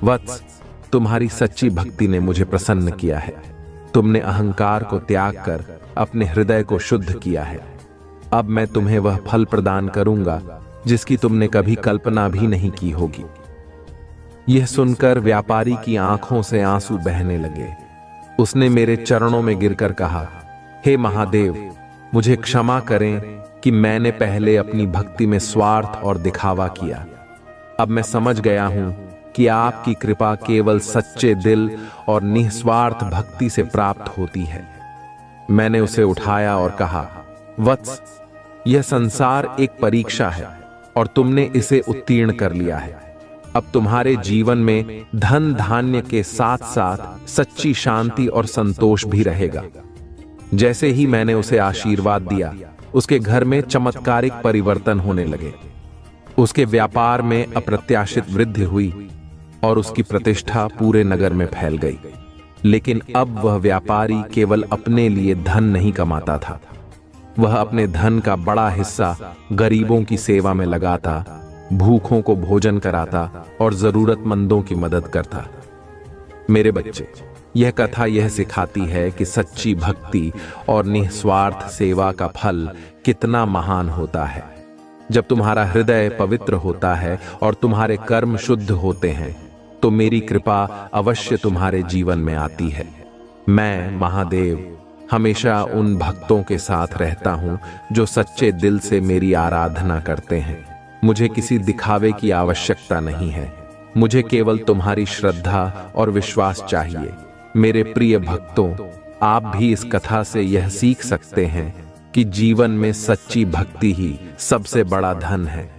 S1: वत्स, तुम्हारी सच्ची भक्ति ने मुझे प्रसन्न किया है। तुमने अहंकार को त्याग कर अपने हृदय को शुद्ध किया है। अब मैं तुम्हें वह फल प्रदान करूंगा जिसकी तुमने कभी कल्पना भी नहीं की होगी। यह सुनकर व्यापारी की आंखों से आंसू बहने लगे। उसने मेरे चरणों में गिरकर कहा, हे महादेव, मुझे क्षमा करें कि मैंने पहले अपनी भक्ति में स्वार्थ और दिखावा किया। अब मैं समझ गया हूं कि आपकी कृपा केवल सच्चे दिल और निस्वार्थ भक्ति से प्राप्त होती है। मैंने उसे उठाया और कहा, वत्स, यह संसार एक परीक्षा है और तुमने इसे उत्तीर्ण कर लिया है। अब तुम्हारे जीवन में धन धान्य के साथ साथ सच्ची शांति और संतोष भी रहेगा। जैसे ही मैंने उसे आशीर्वाद दिया, उसके घर में चमत्कारिक परिवर्तन होने लगे। उसके व्यापार में अप्रत्याशित वृद्धि हुई और उसकी प्रतिष्ठा पूरे नगर में फैल गई। लेकिन अब वह व्यापारी केवल अपने लिए धन नहीं कमाता था, वह अपने धन का बड़ा हिस्सा गरीबों की सेवा में लगाता, भूखों को भोजन कराता और जरूरतमंदों की मदद करता। मेरे बच्चे, यह कथा यह सिखाती है कि सच्ची भक्ति और निस्वार्थ सेवा का फल कितना महान होता है। जब तुम्हारा हृदय पवित्र होता है और तुम्हारे कर्म शुद्ध होते हैं, तो मेरी कृपा अवश्य तुम्हारे जीवन में आती है। मैं महादेव हमेशा उन भक्तों के साथ रहता हूं जो सच्चे दिल से मेरी आराधना करते हैं। मुझे किसी दिखावे की आवश्यकता नहीं है, मुझे केवल तुम्हारी श्रद्धा और विश्वास चाहिए। मेरे प्रिय भक्तों, आप भी इस कथा से यह सीख सकते हैं कि जीवन में सच्ची भक्ति ही सबसे बड़ा धन है।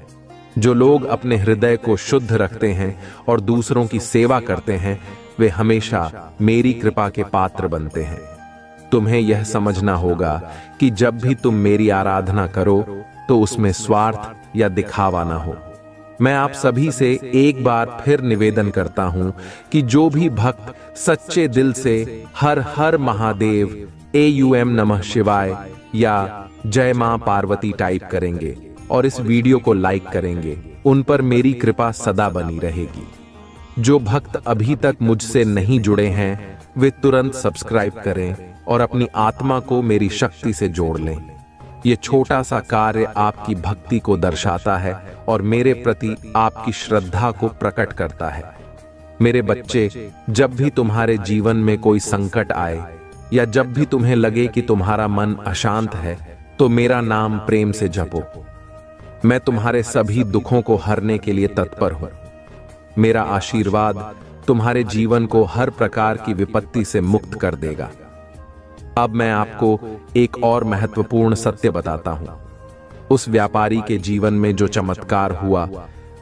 S1: जो लोग अपने हृदय को शुद्ध रखते हैं और दूसरों की सेवा करते हैं, वे हमेशा मेरी कृपा के पात्र बनते हैं। तुम्हें यह समझना होगा कि जब भी तुम मेरी आराधना करो तो उसमें स्वार्थ या दिखावा ना हो। मैं आप सभी से एक बार फिर निवेदन करता हूं कि जो भी भक्त सच्चे दिल से हर हर महादेव, AUM नमः शिवाय या जय मां पार्वती टाइप करेंगे और इस वीडियो को लाइक करेंगे, उन पर मेरी कृपा सदा बनी रहेगी। जो भक्त अभी तक मुझसे नहीं जुड़े हैं, वे तुरंत सब्सक्राइब करें और अपनी आत्मा को मेरी शक्ति से जोड़ लें। यह छोटा सा कार्य आपकी भक्ति को दर्शाता है और मेरे प्रति आपकी श्रद्धा को प्रकट करता है। मेरे बच्चे, जब भी तुम्हारे जीवन में कोई संकट आए या जब भी तुम्हें लगे कि तुम्हारा मन अशांत है, तो मेरा नाम प्रेम से जपो। मैं तुम्हारे सभी दुखों को हरने के लिए तत्पर हूं। मेरा आशीर्वाद तुम्हारे जीवन को हर प्रकार की विपत्ति से मुक्त कर देगा। अब मैं आपको एक और महत्वपूर्ण सत्य बताता हूं। उस व्यापारी के जीवन में जो चमत्कार हुआ,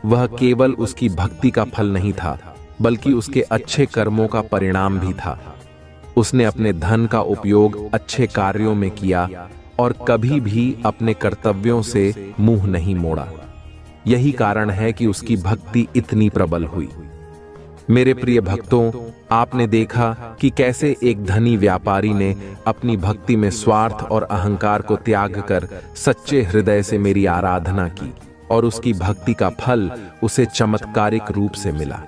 S1: वह केवल उसकी भक्ति का फल नहीं था, बल्कि उसके अच्छे कर्मों का परिणाम भी था। उसने अपने धन का उपयोग अच्छे कार्यों में किया और कभी भी अपने कर्तव्यों से मुंह नहीं मोड़ा। यही कारण है कि उसकी भक्ति इतनी प्रबल हुई। मेरे प्रिय भक्तों, आपने देखा कि कैसे एक धनी व्यापारी ने अपनी भक्ति में स्वार्थ और अहंकार को त्याग कर सच्चे हृदय से मेरी आराधना की और उसकी भक्ति का फल उसे चमत्कारिक रूप से मिला।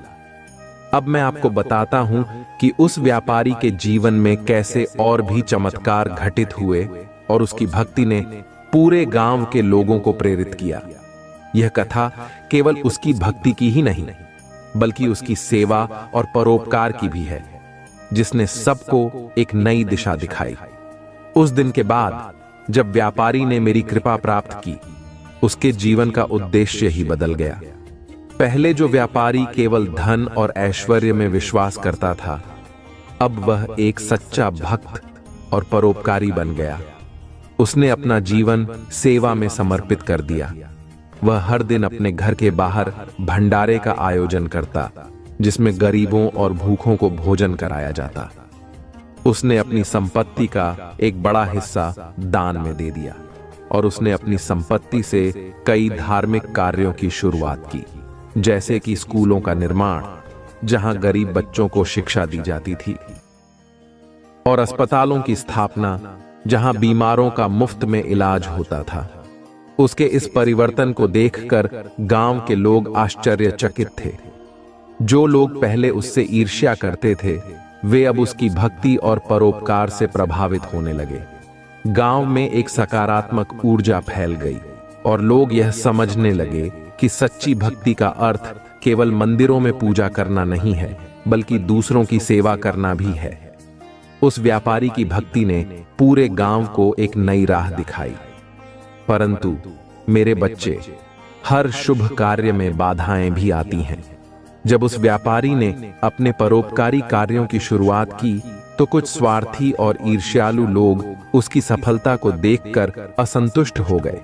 S1: अब मैं आपको बताता हूं कि उस व्यापारी के जीवन में कैसे और भी चमत्कार घटित हुए और उसकी भक्ति ने पूरे गांव के लोगों को प्रेरित किया। यह कथा केवल उसकी भक्ति की ही नहीं, बल्कि उसकी सेवा और परोपकार की भी है, जिसने सबको एक नई दिशा दिखाई। उस दिन के बाद जब व्यापारी ने मेरी कृपा प्राप्त की, उसके जीवन का उद्देश्य ही बदल गया। पहले जो व्यापारी केवल धन और ऐश्वर्य में विश्वास करता था, अब वह एक सच्चा भक्त और परोपकारी बन गया। उसने अपना जीवन सेवा में समर्पित कर दिया। वह हर दिन अपने घर के बाहर भंडारे का आयोजन करता, जिसमें गरीबों और भूखों को भोजन कराया जाता। उसने अपनी संपत्ति का एक बड़ा हिस्सा दान में दे दिया और उसने अपनी संपत्ति से कई धार्मिक कार्यों की शुरुआत की। जैसे कि स्कूलों का निर्माण, जहां गरीब बच्चों को शिक्षा दी जाती थी, और अस्पतालों की स्थापना, जहां बीमारों का मुफ्त में इलाज होता था। उसके इस परिवर्तन को देखकर गांव के लोग आश्चर्यचकित थे। जो लोग पहले उससे ईर्ष्या करते थे, वे अब उसकी भक्ति और परोपकार से प्रभावित होने लगे। गांव में एक सकारात्मक ऊर्जा फैल गई और लोग यह समझने लगे कि सच्ची भक्ति का अर्थ केवल मंदिरों में पूजा करना नहीं है, बल्कि दूसरों की सेवा करना भी है। उस व्यापारी की भक्ति ने पूरे गांव को एक नई राह दिखाई। परंतु मेरे बच्चे, हर शुभ कार्य में बाधाएं भी आती हैं। जब उस व्यापारी ने अपने परोपकारी कार्यों की शुरुआत की, तो कुछ स्वार्थी और ईर्ष्यालु लोग उसकी सफलता को देखकर असंतुष्ट हो गए।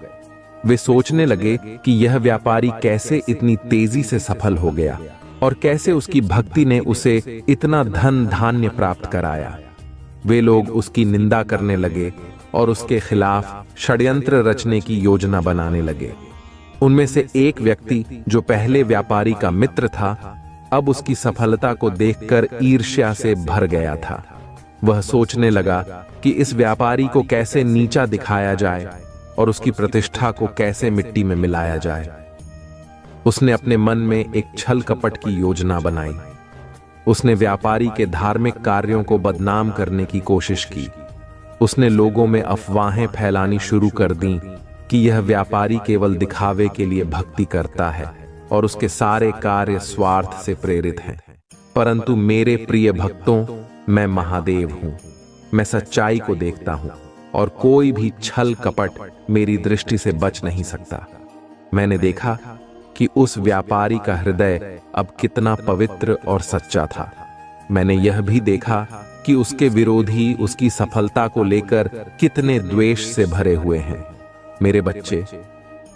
S1: वे सोचने लगे कि यह व्यापारी कैसे इतनी तेजी से सफल हो गया और कैसे उसकी भक्ति ने उसे इतना धन धान्य प्राप्त कराया। वे लोग उसकी निंदा करने लगे और उसके खिलाफ षड्यंत्र रचने की योजना बनाने लगे। उनमें से एक व्यक्ति, जो पहले व्यापारी का मित्र था, अब उसकी सफलता को देखकर ईर्ष्या से भर गया था। वह सोचने लगा कि इस व्यापारी को कैसे नीचा दिखाया जाए और उसकी प्रतिष्ठा को कैसे मिट्टी में मिलाया जाए। उसने अपने मन में एक छल कपट की योजना बनाई। उसने व्यापारी के धार्मिक कार्यों को बदनाम करने की कोशिश की। उसने लोगों में अफवाहें फैलानी शुरू कर दी कि यह व्यापारी केवल दिखावे के लिए भक्ति करता है और उसके सारे कार्य स्वार्थ से प्रेरित हैं। परंतु मेरे प्रिय भक्तों, मैं महादेव हूं। मैं सच्चाई को देखता हूं और कोई भी छल कपट मेरी दृष्टि से बच नहीं सकता। मैंने देखा कि उस व्यापारी का हृदय अब कितना पवित्र और सच्चा था। मैंने यह भी देखा कि उसके विरोधी उसकी सफलता को लेकर कितने द्वेष से भरे हुए हैं। मेरे बच्चे,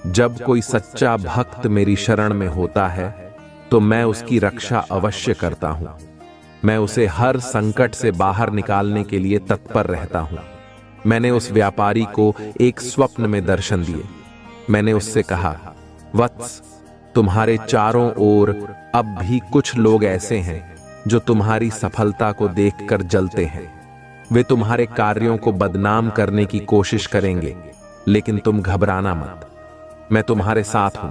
S1: जब कोई सच्चा भक्त मेरी शरण में होता है, तो मैं उसकी रक्षा अवश्य करता हूं। मैं उसे हर संकट से बाहर निकालने के लिए तत्पर रहता हूं। मैंने उस व्यापारी को एक स्वप्न में दर्शन दिए। मैंने उससे कहा, वत्स, तुम्हारे चारों ओर अब भी कुछ लोग ऐसे हैं जो तुम्हारी सफलता को देखकर जलते हैं। वे तुम्हारे कार्यों को बदनाम करने की कोशिश करेंगे, लेकिन तुम घबराना मत। मैं तुम्हारे साथ हूं।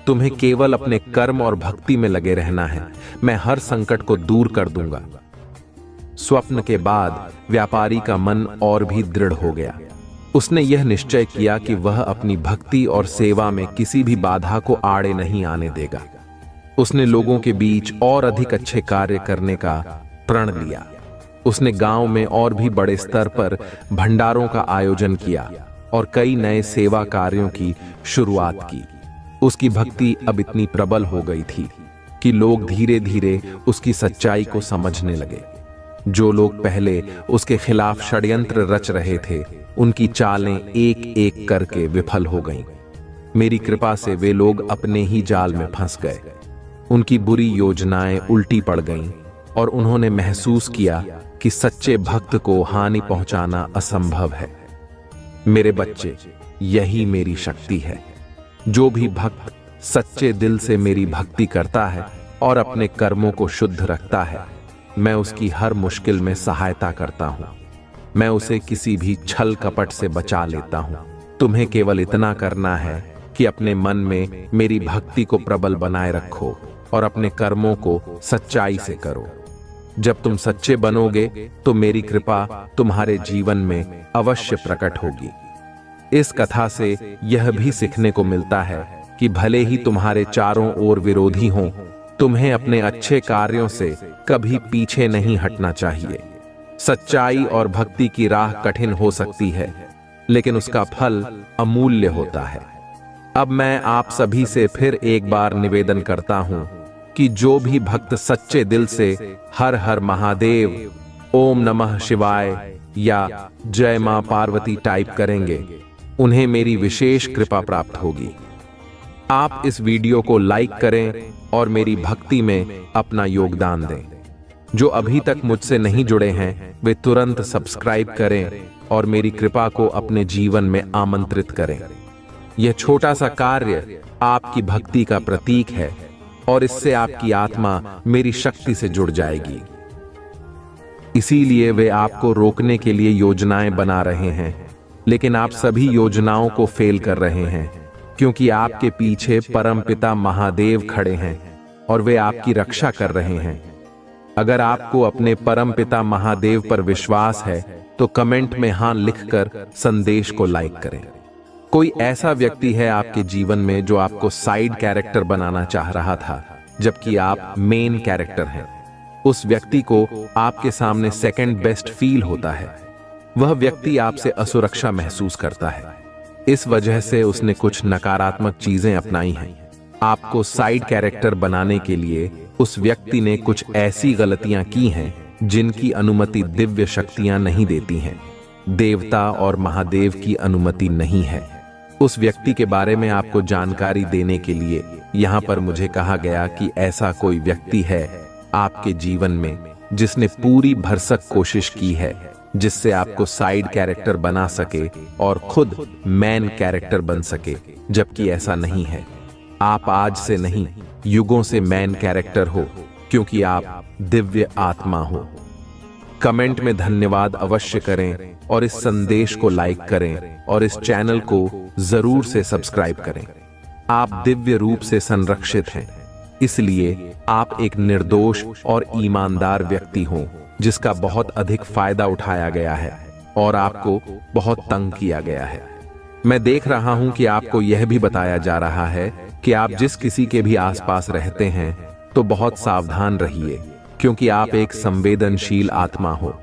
S1: तुम्हें केवल अपने कर्म और भक्ति में लगे रहना है। मैं हर संकट को दूर कर दूंगा। स्वप्न के बाद व्यापारी का मन और भी दृढ़ हो गया। उसने यह निश्चय किया कि वह अपनी भक्ति और सेवा में किसी भी बाधा को आड़े नहीं आने देगा। उसने लोगों के बीच और अधिक अच्छे कार्य करने का प्रण लिया। उसने गांव में और भी बड़े स्तर पर भंडारों का आयोजन किया और कई नए सेवा कार्यों की शुरुआत की। उसकी भक्ति अब इतनी प्रबल हो गई थी कि लोग धीरे धीरे उसकी सच्चाई को समझने लगे। जो लोग पहले उसके खिलाफ षड्यंत्र रच रहे थे, उनकी चालें एक एक करके विफल हो गईं। मेरी कृपा से वे लोग अपने ही जाल में फंस गए। उनकी बुरी योजनाएं उल्टी पड़ गईं और उन्होंने महसूस किया कि सच्चे भक्त को हानि पहुंचाना असंभव है। मेरे बच्चे, यही मेरी शक्ति है। जो भी भक्त सच्चे दिल से मेरी भक्ति करता है और अपने कर्मों को शुद्ध रखता है, मैं उसकी हर मुश्किल में सहायता करता हूं। मैं उसे किसी भी छल कपट से बचा लेता हूं। तुम्हें केवल इतना करना है कि अपने मन में मेरी भक्ति को प्रबल बनाए रखो और अपने कर्मों को सच्चाई से करो। जब तुम सच्चे बनोगे तो मेरी कृपा तुम्हारे जीवन में अवश्य प्रकट होगी। इस कथा से यह भी सीखने को मिलता है कि भले ही तुम्हारे चारों ओर विरोधी हों, तुम्हें अपने अच्छे कार्यों से कभी पीछे नहीं हटना चाहिए। सच्चाई और भक्ति की राह कठिन हो सकती है, लेकिन उसका फल अमूल्य होता है। अब मैं आप सभी से फिर एक बार निवेदन करता हूं कि जो भी भक्त सच्चे दिल से हर हर महादेव, ओम नमः शिवाय या जय मां पार्वती टाइप करेंगे, उन्हें मेरी विशेष कृपा प्राप्त होगी। आप इस वीडियो को लाइक करें और मेरी भक्ति में अपना योगदान दें। जो अभी तक मुझसे नहीं जुड़े हैं, वे तुरंत सब्सक्राइब करें और मेरी कृपा को अपने जीवन में आमंत्रित करें। यह छोटा सा कार्य आपकी भक्ति का प्रतीक है और इससे आपकी आत्मा मेरी शक्ति से जुड़ जाएगी। इसीलिए वे आपको रोकने के लिए योजनाएं बना रहे हैं, लेकिन आप सभी योजनाओं को फेल कर रहे हैं, क्योंकि आपके पीछे परमपिता महादेव खड़े हैं और वे आपकी रक्षा कर रहे हैं। अगर आपको अपने परमपिता महादेव पर विश्वास है तो कमेंट में हां लिखकर संदेश को लाइक करें। कोई ऐसा व्यक्ति है आपके जीवन में जो आपको साइड कैरेक्टर बनाना चाह रहा था, जबकि आप मेन कैरेक्टर हैं। उस व्यक्ति को आपके सामने सेकंड बेस्ट फील होता है। वह व्यक्ति आपसे असुरक्षा महसूस करता है, इस वजह से उसने कुछ नकारात्मक चीजें अपनाई हैं। आपको साइड कैरेक्टर बनाने के लिए उस व्यक्ति ने कुछ ऐसी गलतियां की हैं जिनकी अनुमति दिव्य शक्तियां नहीं देती हैं। देवता और महादेव की अनुमति नहीं है। उस व्यक्ति के बारे में आपको जानकारी देने के लिए यहाँ पर मुझे कहा गया कि ऐसा कोई व्यक्ति है आपके जीवन में जिसने पूरी भरसक कोशिश की है जिससे आपको साइड कैरेक्टर बना सके और खुद मेन कैरेक्टर बन सके, जबकि ऐसा नहीं है। आप आज से नहीं, युगों से मेन कैरेक्टर हो, क्योंकि आप दिव्य आत्मा हो। कमेंट में धन्यवाद अवश्य करें और इस संदेश को लाइक करें और इस चैनल को जरूर से सब्सक्राइब करें। आप दिव्य रूप से संरक्षित हैं, इसलिए आप एक निर्दोष और ईमानदार व्यक्ति हो जिसका बहुत अधिक फायदा उठाया गया है और आपको बहुत तंग किया गया है। मैं देख रहा हूं कि आपको यह भी बताया जा रहा है कि आप जिस किसी के भी आसपास रहते हैं तो बहुत सावधान रहिए, क्योंकि आप एक संवेदनशील आत्मा हो।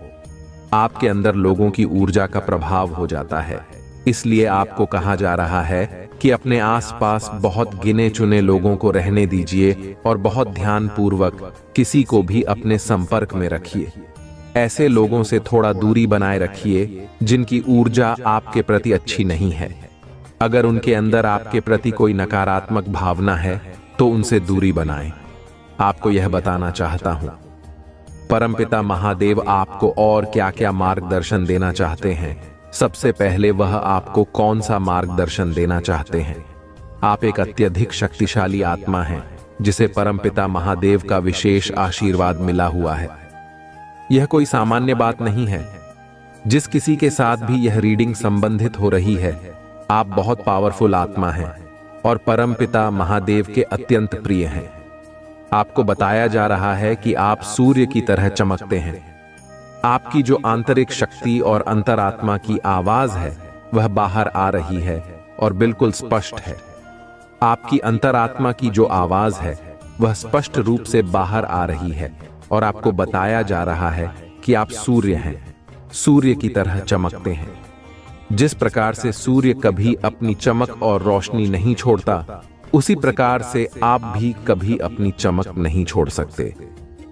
S1: आपके अंदर लोगों की ऊर्जा का प्रभाव हो जाता है, इसलिए आपको कहा जा रहा है कि अपने आसपास बहुत गिने चुने लोगों को रहने दीजिए और बहुत ध्यानपूर्वक किसी को भी अपने संपर्क में रखिए। ऐसे लोगों से थोड़ा दूरी बनाए रखिए जिनकी ऊर्जा आपके प्रति अच्छी नहीं है। अगर उनके अंदर आपके प्रति कोई नकारात्मक भावना है तो उनसे दूरी बनाएं। आपको यह बताना चाहता हूं, परमपिता महादेव आपको और क्या क्या मार्गदर्शन देना चाहते हैं। सबसे पहले वह आपको कौन सा मार्गदर्शन देना चाहते हैं। आप एक अत्यधिक शक्तिशाली आत्मा हैं जिसे परमपिता महादेव का विशेष आशीर्वाद मिला हुआ है। यह कोई सामान्य बात नहीं है। जिस किसी के साथ भी यह रीडिंग संबंधित हो रही है, आप बहुत पावरफुल आत्मा हैं और परमपिता महादेव के अत्यंत प्रिय हैं। आपको बताया जा रहा है कि आप सूर्य की तरह चमकते हैं। आपकी जो आंतरिक शक्ति और अंतरात्मा की आवाज है वह बाहर आ रही है और बिल्कुल स्पष्ट है। आपकी अंतरात्मा की जो आवाज है वह स्पष्ट रूप से बाहर आ रही है और आपको बताया जा रहा है कि आप सूर्य हैं, सूर्य की तरह चमकते हैं। जिस प्रकार से सूर्य कभी अपनी चमक और रोशनी नहीं छोड़ता, उसी प्रकार से आप भी कभी अपनी चमक नहीं छोड़ सकते।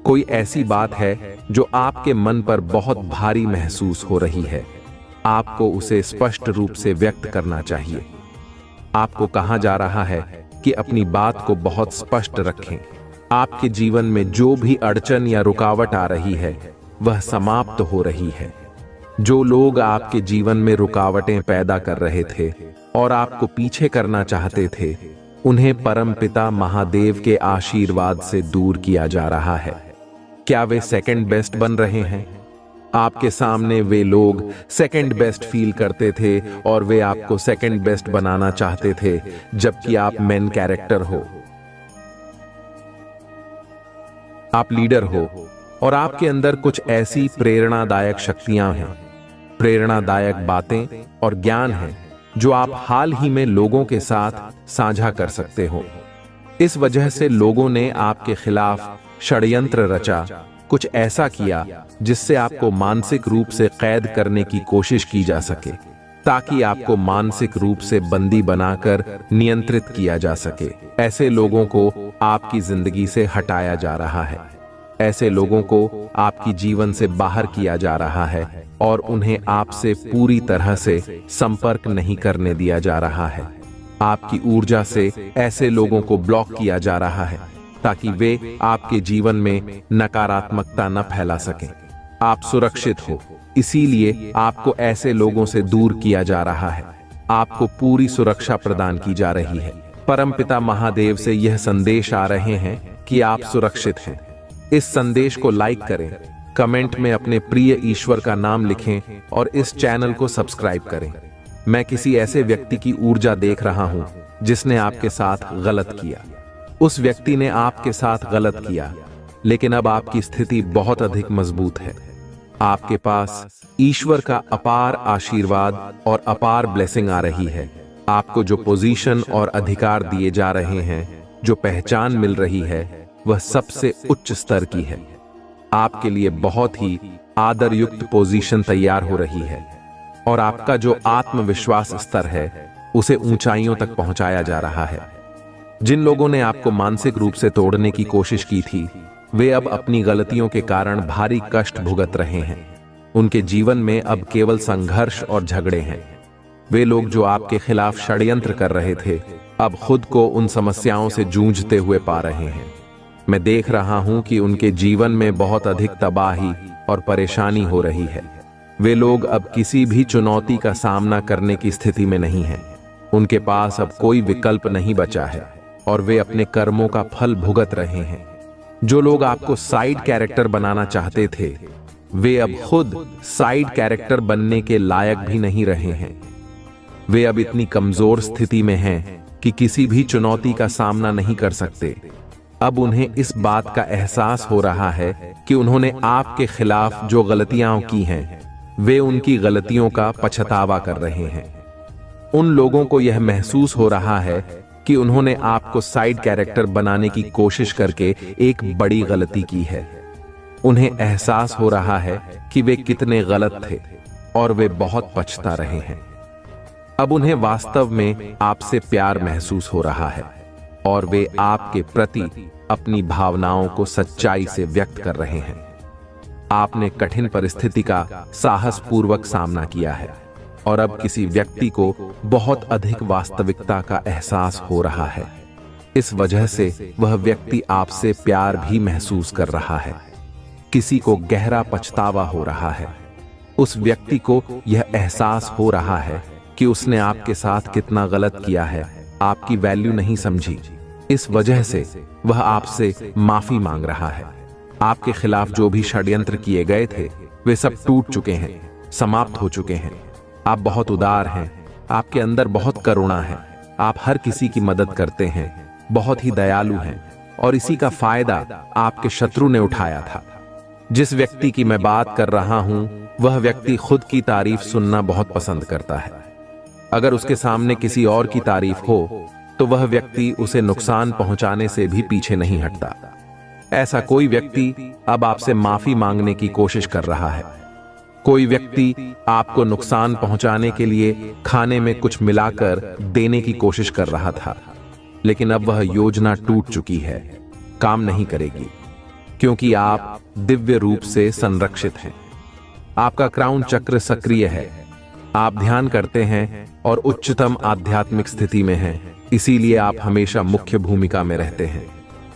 S1: कोई ऐसी बात है जो आपके मन पर बहुत भारी महसूस हो रही है, आपको उसे स्पष्ट रूप से व्यक्त करना चाहिए। आपको कहा जा रहा है कि अपनी बात को बहुत स्पष्ट रखें। आपके जीवन में जो भी अड़चन या रुकावट आ रही है वह समाप्त हो रही है। जो लोग आपके जीवन में रुकावटें पैदा कर रहे थे और आपको पीछे करना चाहते थे, उन्हें परमपिता महादेव के आशीर्वाद से दूर किया जा रहा है। क्या वे सेकंड बेस्ट बन रहे हैं? आपके सामने वे लोग सेकंड बेस्ट फील करते थे और वे आपको सेकंड बेस्ट बनाना चाहते थे, जबकि आप मेन कैरेक्टर हो। आप लीडर हो और आपके अंदर कुछ ऐसी प्रेरणादायक शक्तियां हैं, प्रेरणादायक बातें और ज्ञान है जो आप हाल ही में लोगों के साथ साझा कर सकते हो। इस वजह से लोगों ने आपके खिलाफ षड्यंत्र रचा, कुछ ऐसा किया जिससे आपको मानसिक रूप से कैद करने की कोशिश की जा सके, ताकि आपको मानसिक रूप से बंदी बनाकर नियंत्रित किया जा सके। ऐसे लोगों को आपकी जिंदगी से हटाया जा रहा है। ऐसे लोगों को आपकी जीवन से बाहर किया जा रहा है और उन्हें आपसे पूरी तरह से संपर्क नहीं करने दिया जा रहा है। आपकी ऊर्जा से ऐसे लोगों को ब्लॉक किया जा रहा है ताकि वे आपके जीवन में नकारात्मकता न फैला सकें। आप सुरक्षित हो, इसीलिए आपको ऐसे लोगों से दूर किया जा रहा है। आपको पूरी सुरक्षा प्रदान की जा रही है। परमपिता महादेव से यह संदेश आ रहे हैं कि आप सुरक्षित हैं। इस संदेश को लाइक करें, कमेंट में अपने प्रिय ईश्वर का नाम लिखें और इस चैनल को सब्सक्राइब करें। मैं किसी ऐसे व्यक्ति की ऊर्जा देख रहा हूं जिसने आपके साथ गलत किया। उस व्यक्ति ने आपके साथ गलत किया, लेकिन अब आपकी स्थिति बहुत अधिक मजबूत है। आपके पास ईश्वर का अपार आशीर्वाद और अपार ब्लेसिंग आ रही है। आपको जो पोजीशन और अधिकार दिए जा रहे हैं, जो पहचान मिल रही है, वह सबसे उच्च स्तर की है। आपके लिए बहुत ही आदर युक्त पोजीशन तैयार हो रही है और आपका जो आत्मविश्वास स्तर है उसे ऊंचाइयों तक पहुंचाया जा रहा है। जिन लोगों ने आपको मानसिक रूप से तोड़ने की कोशिश की थी, वे अब अपनी गलतियों के कारण भारी कष्ट भुगत रहे हैं। उनके जीवन में अब केवल संघर्ष और झगड़े हैं। वे लोग जो आपके खिलाफ षड्यंत्र कर रहे थे, अब खुद को उन समस्याओं से जूझते हुए पा रहे हैं। मैं देख रहा हूं कि उनके जीवन में बहुत अधिक तबाही और परेशानी हो रही है। वे लोग अब किसी भी चुनौती का सामना करने की स्थिति में नहीं हैं। उनके पास अब कोई विकल्प नहीं बचा है और वे अपने कर्मों का फल भुगत रहे हैं। जो लोग आपको साइड कैरेक्टर बनाना चाहते थे, वे अब खुद साइड कैरेक्टर बनने के लायक भी नहीं रहे हैं। वे अब इतनी कमजोर स्थिति में हैं कि किसी भी चुनौती का सामना नहीं कर सकते। अब उन्हें इस बात का एहसास हो रहा है कि उन्होंने आपके खिलाफ जो गलतियां की हैं, वे उनकी गलतियों का पछतावा कर रहे हैं। उन लोगों को यह महसूस हो रहा है कि उन्होंने आपको साइड कैरेक्टर बनाने की कोशिश करके एक बड़ी गलती की है। उन्हें एहसास हो रहा है कि वे कितने गलत थे और वे बहुत पछता रहे हैं। अब उन्हें वास्तव में आपसे प्यार महसूस हो रहा है और वे आपके प्रति अपनी भावनाओं को सच्चाई से व्यक्त कर रहे हैं। आपने कठिन परिस्थिति का साहसपूर्वक सामना किया है और अब किसी व्यक्ति को बहुत अधिक वास्तविकता का एहसास हो रहा है। इस वजह से वह व्यक्ति आपसे प्यार भी महसूस कर रहा है। किसी को गहरा पछतावा हो रहा है। उस व्यक्ति को यह एहसास हो रहा है कि उसने आपके साथ कितना गलत किया है, आपकी वैल्यू नहीं समझी। इस वजह से वह आपसे माफी मांग रहा है। आपके खिलाफ जो भी षड्यंत्र किए गए थे, वे सब टूट चुके हैं, समाप्त हो चुके हैं। आप बहुत उदार हैं, आपके अंदर बहुत करुणा है, आप हर किसी की मदद करते हैं, बहुत ही दयालु हैं और इसी का फायदा आपके शत्रु ने उठाया था। जिस व्यक्ति की मैं बात कर रहा हूं, वह व्यक्ति खुद की तारीफ सुनना बहुत पसंद करता है। अगर उसके सामने किसी और की तारीफ हो तो वह व्यक्ति उसे नुकसान पहुंचाने से भी पीछे नहीं हटता। ऐसा कोई व्यक्ति अब आपसे माफी मांगने की कोशिश कर रहा है। कोई व्यक्ति आपको नुकसान पहुंचाने के लिए खाने में कुछ मिलाकर देने की कोशिश कर रहा था, लेकिन अब वह योजना टूट चुकी है, काम नहीं करेगी, क्योंकि आप दिव्य रूप से संरक्षित हैं। आपका क्राउन चक्र सक्रिय है, आप ध्यान करते हैं और उच्चतम आध्यात्मिक स्थिति में हैं, इसीलिए आप हमेशा मुख्य भूमिका में रहते हैं।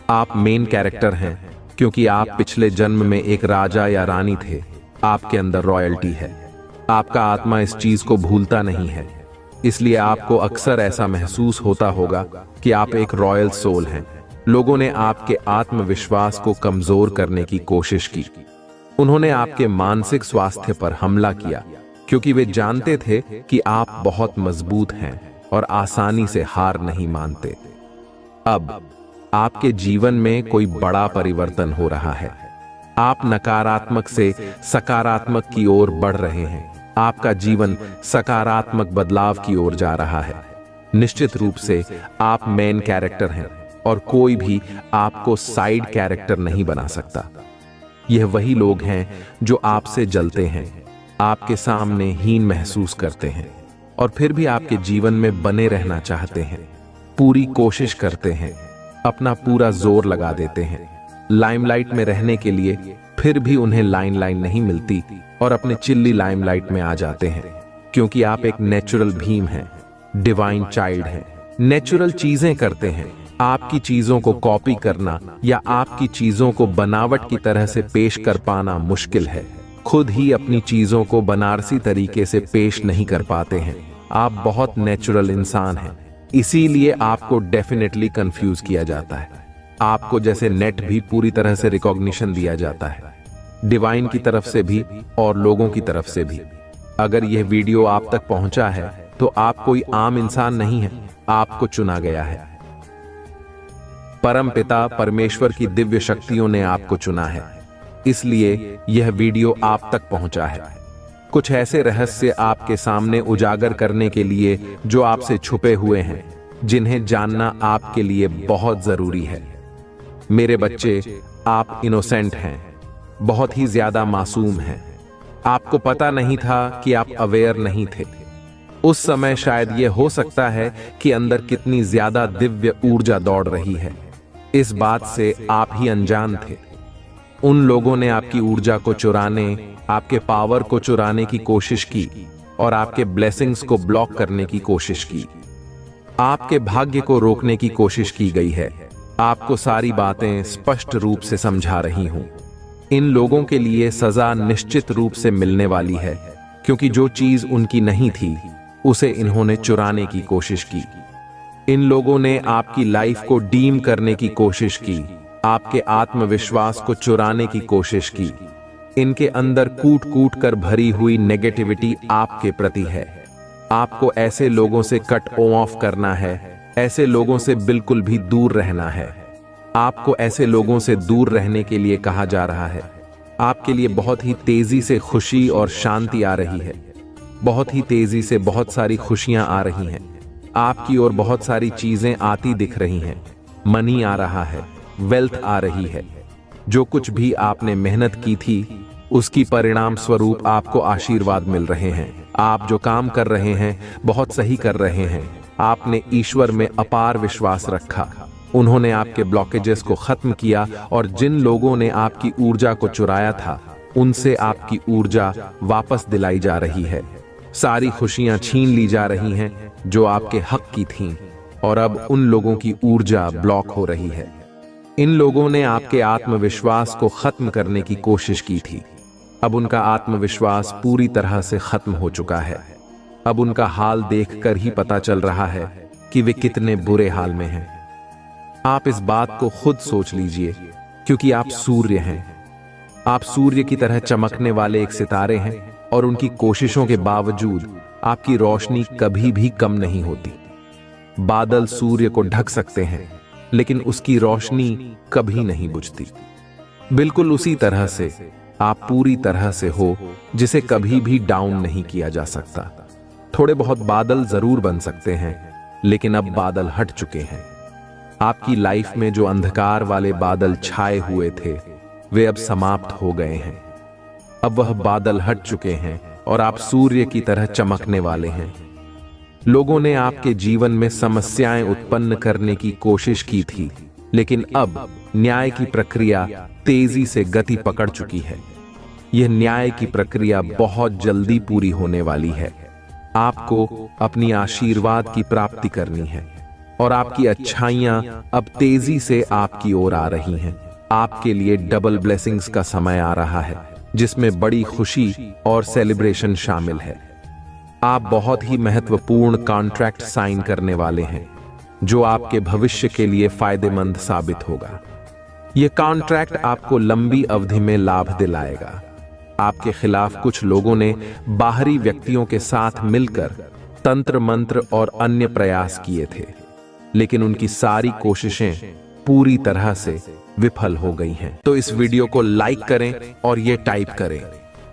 S1: आप मेन कैरेक्टर हैं क्योंकि आप पिछले जन्म में एक राजा या रानी थे। आपके अंदर रॉयल्टी है। आपका आत्मा इस चीज को भूलता नहीं है, इसलिए आपको अक्सर ऐसा महसूस होता होगा कि आप एक रॉयल सोल हैं। लोगों ने आपके आत्मविश्वास को कमजोर करने की कोशिश की। उन्होंने आपके मानसिक स्वास्थ्य पर हमला किया क्योंकि वे जानते थे कि आप बहुत मजबूत हैं और आसानी से हार नहीं मानते। अब आपके जीवन में कोई बड़ा परिवर्तन हो रहा है। आप नकारात्मक से सकारात्मक की ओर बढ़ रहे हैं। आपका जीवन सकारात्मक बदलाव की ओर जा रहा है। निश्चित रूप से आप मेन कैरेक्टर हैं और कोई भी आपको साइड कैरेक्टर नहीं बना सकता। यह वही लोग हैं जो आपसे जलते हैं, आपके सामने हीन महसूस करते हैं और फिर भी आपके जीवन में बने रहना चाहते हैं, पूरी कोशिश करते हैं, अपना पूरा जोर लगा देते हैं लाइमलाइट में रहने के लिए, फिर भी उन्हें लाइन नहीं मिलती और अपने चिल्ली लाइमलाइट में आ जाते हैं, क्योंकि आप एक नेचुरल भीम हैं, डिवाइन चाइल्ड हैं, नेचुरल चीजें करते हैं। आपकी चीजों को कॉपी करना या आपकी चीजों को बनावट की तरह से पेश कर पाना मुश्किल है। खुद ही अपनी चीजों को बनारसी तरीके से पेश नहीं कर पाते हैं। आप बहुत नेचुरल इंसान हैं। इसीलिए आपको डेफिनेटली कंफ्यूज किया जाता है। आपको जैसे नेट भी पूरी तरह से रिकॉग्निशन दिया जाता है, डिवाइन की तरफ से भी और लोगों की तरफ से भी। अगर यह वीडियो आप तक पहुंचा है तो आप कोई आम इंसान नहीं है, आपको चुना गया है। परम पिता परमेश्वर की दिव्य शक्तियों ने आपको चुना है, इसलिए यह वीडियो आप तक पहुंचा है। कुछ ऐसे रहस्य आपके सामने उजागर करने के लिए जो आपसे छुपे हुए हैं, जिन्हें जानना आपके लिए बहुत जरूरी है। मेरे बच्चे, आप इनोसेंट हैं, बहुत ही ज्यादा मासूम हैं। आपको पता नहीं था कि आप अवेयर नहीं थे। उस समय शायद यह हो सकता है कि अंदर कितनी ज्यादा दिव्य ऊर्जा दौड़ रही है, इस बात से आप ही अनजान थे। उन लोगों ने आपकी ऊर्जा को चुराने, आपके पावर को चुराने की कोशिश की और आपके ब्लेसिंग्स को ब्लॉक करने की कोशिश की। आपके भाग्य को रोकने की कोशिश की गई है। आपको सारी बातें स्पष्ट रूप से समझा रही हूं। इन लोगों के लिए सजा निश्चित रूप से मिलने वाली है, क्योंकि जो चीज उनकी नहीं थी उसे इन्होंने चुराने की कोशिश की। इन लोगों ने आपकी लाइफ को डीम करने की कोशिश की, आपके आत्मविश्वास को चुराने की कोशिश की। इनके अंदर कूट कूट कर भरी हुई नेगेटिविटी आपके प्रति है। आपको ऐसे लोगों से कट ऑफ करना है, ऐसे लोगों से बिल्कुल भी दूर रहना है। आपको ऐसे लोगों से दूर रहने के लिए कहा जा रहा है। आपके लिए बहुत ही तेजी से खुशी और शांति आ रही है। बहुत ही तेजी से बहुत सारी खुशियां आ रही हैं। आपकी ओर बहुत सारी चीजें आती दिख रही हैं। मनी आ रहा है, वेल्थ आ रही है। जो कुछ भी आपने मेहनत की थी उसकी परिणाम स्वरूप आपको आशीर्वाद मिल रहे हैं। आप जो काम कर रहे हैं बहुत सही कर रहे हैं। आपने ईश्वर में अपार विश्वास रखा। उन्होंने आपके ब्लॉकेजेस को खत्म किया और जिन लोगों ने आपकी ऊर्जा को चुराया था उनसे आपकी ऊर्जा वापस दिलाई जा रही है। सारी खुशियां छीन ली जा रही हैं जो आपके हक की थीं और अब उन लोगों की ऊर्जा ब्लॉक हो रही है। इन लोगों ने आपके आत्मविश्वास को खत्म करने की कोशिश की थी। अब उनका आत्मविश्वास पूरी तरह से खत्म हो चुका है। अब उनका हाल देखकर ही पता चल रहा है कि वे कितने बुरे हाल में हैं। आप इस बात को खुद सोच लीजिए, क्योंकि आप सूर्य हैं। आप सूर्य की तरह चमकने वाले एक सितारे हैं और उनकी कोशिशों के बावजूद आपकी रोशनी कभी भी कम नहीं होती। बादल सूर्य को ढक सकते हैं, लेकिन उसकी रोशनी कभी नहीं बुझती। बिल्कुल उसी तरह से आप पूरी तरह से हो जिसे कभी भी डाउन नहीं किया जा सकता। थोड़े बहुत बादल जरूर बन सकते हैं, लेकिन अब बादल हट चुके हैं। आपकी लाइफ में जो अंधकार वाले बादल छाए हुए थे वे अब समाप्त हो गए हैं। अब वह बादल हट चुके हैं और आप सूर्य की तरह चमकने वाले हैं। लोगों ने आपके जीवन में समस्याएं उत्पन्न करने की कोशिश की थी, लेकिन अब न्याय की प्रक्रिया तेजी से गति पकड़ चुकी है। यह न्याय की प्रक्रिया बहुत जल्दी पूरी होने वाली है। आपको अपनी आशीर्वाद की प्राप्ति करनी है और आपकी अच्छाइयां अब तेजी से आपकी ओर आ रही हैं। आपके लिए डबल ब्लेसिंग्स का समय आ रहा है, जिसमें बड़ी खुशी और सेलिब्रेशन शामिल है। आप बहुत ही महत्वपूर्ण कॉन्ट्रैक्ट साइन करने वाले हैं, जो आपके भविष्य के लिए फायदेमंद साबित होगा। यह कॉन्ट्रैक्ट आपको लंबी अवधि में लाभ दिलाएगा। आपके खिलाफ कुछ लोगों ने बाहरी व्यक्तियों के साथ मिलकर तंत्र मंत्र और अन्य प्रयास किए थे, लेकिन उनकी सारी कोशिशें पूरी तरह से विफल हो गई हैं। तो इस वीडियो को लाइक करें और ये टाइप करें,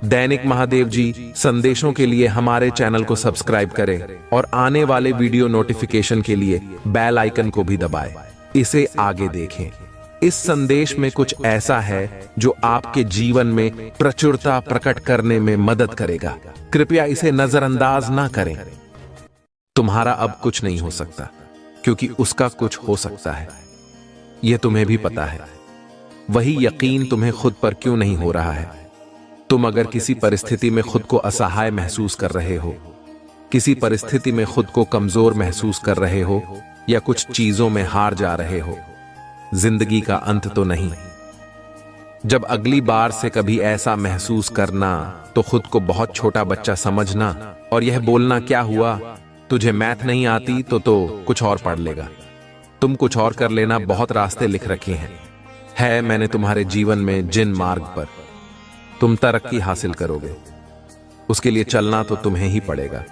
S1: दैनिक महादेव जी संदेशों के लिए हमारे चैनल को सब्सक्राइब करें और आने वाले वीडियो नोटिफिकेशन के लिए बेल आइकन को भी दबाएं। इसे आगे देखें। इस संदेश में कुछ ऐसा है जो आपके जीवन में प्रचुरता प्रकट करने में मदद करेगा। कृपया इसे नजरअंदाज ना करें। तुम्हारा अब कुछ नहीं हो सकता, क्योंकि उसका कुछ हो सकता है। यह तुम्हें भी पता है। वही यकीन तुम्हें खुद पर क्यों नहीं हो रहा है? तुम अगर किसी परिस्थिति में खुद को असहाय महसूस कर रहे हो, किसी परिस्थिति में खुद को कमजोर महसूस कर रहे हो या कुछ चीजों में हार जा रहे हो, जिंदगी का अंत तो नहीं। जब अगली बार से कभी ऐसा महसूस करना तो खुद को बहुत छोटा बच्चा समझना और यह बोलना क्या हुआ, तुझे मैथ नहीं आती तो कुछ और पढ़ लेगा। तुम कुछ और कर लेना, बहुत रास्ते लिख रखे हैं। है मैंने तुम्हारे जीवन में जिन मार्ग पर तुम तरक्की हासिल करोगे, उसके लिए चलना तो तुम्हें ही पड़ेगा।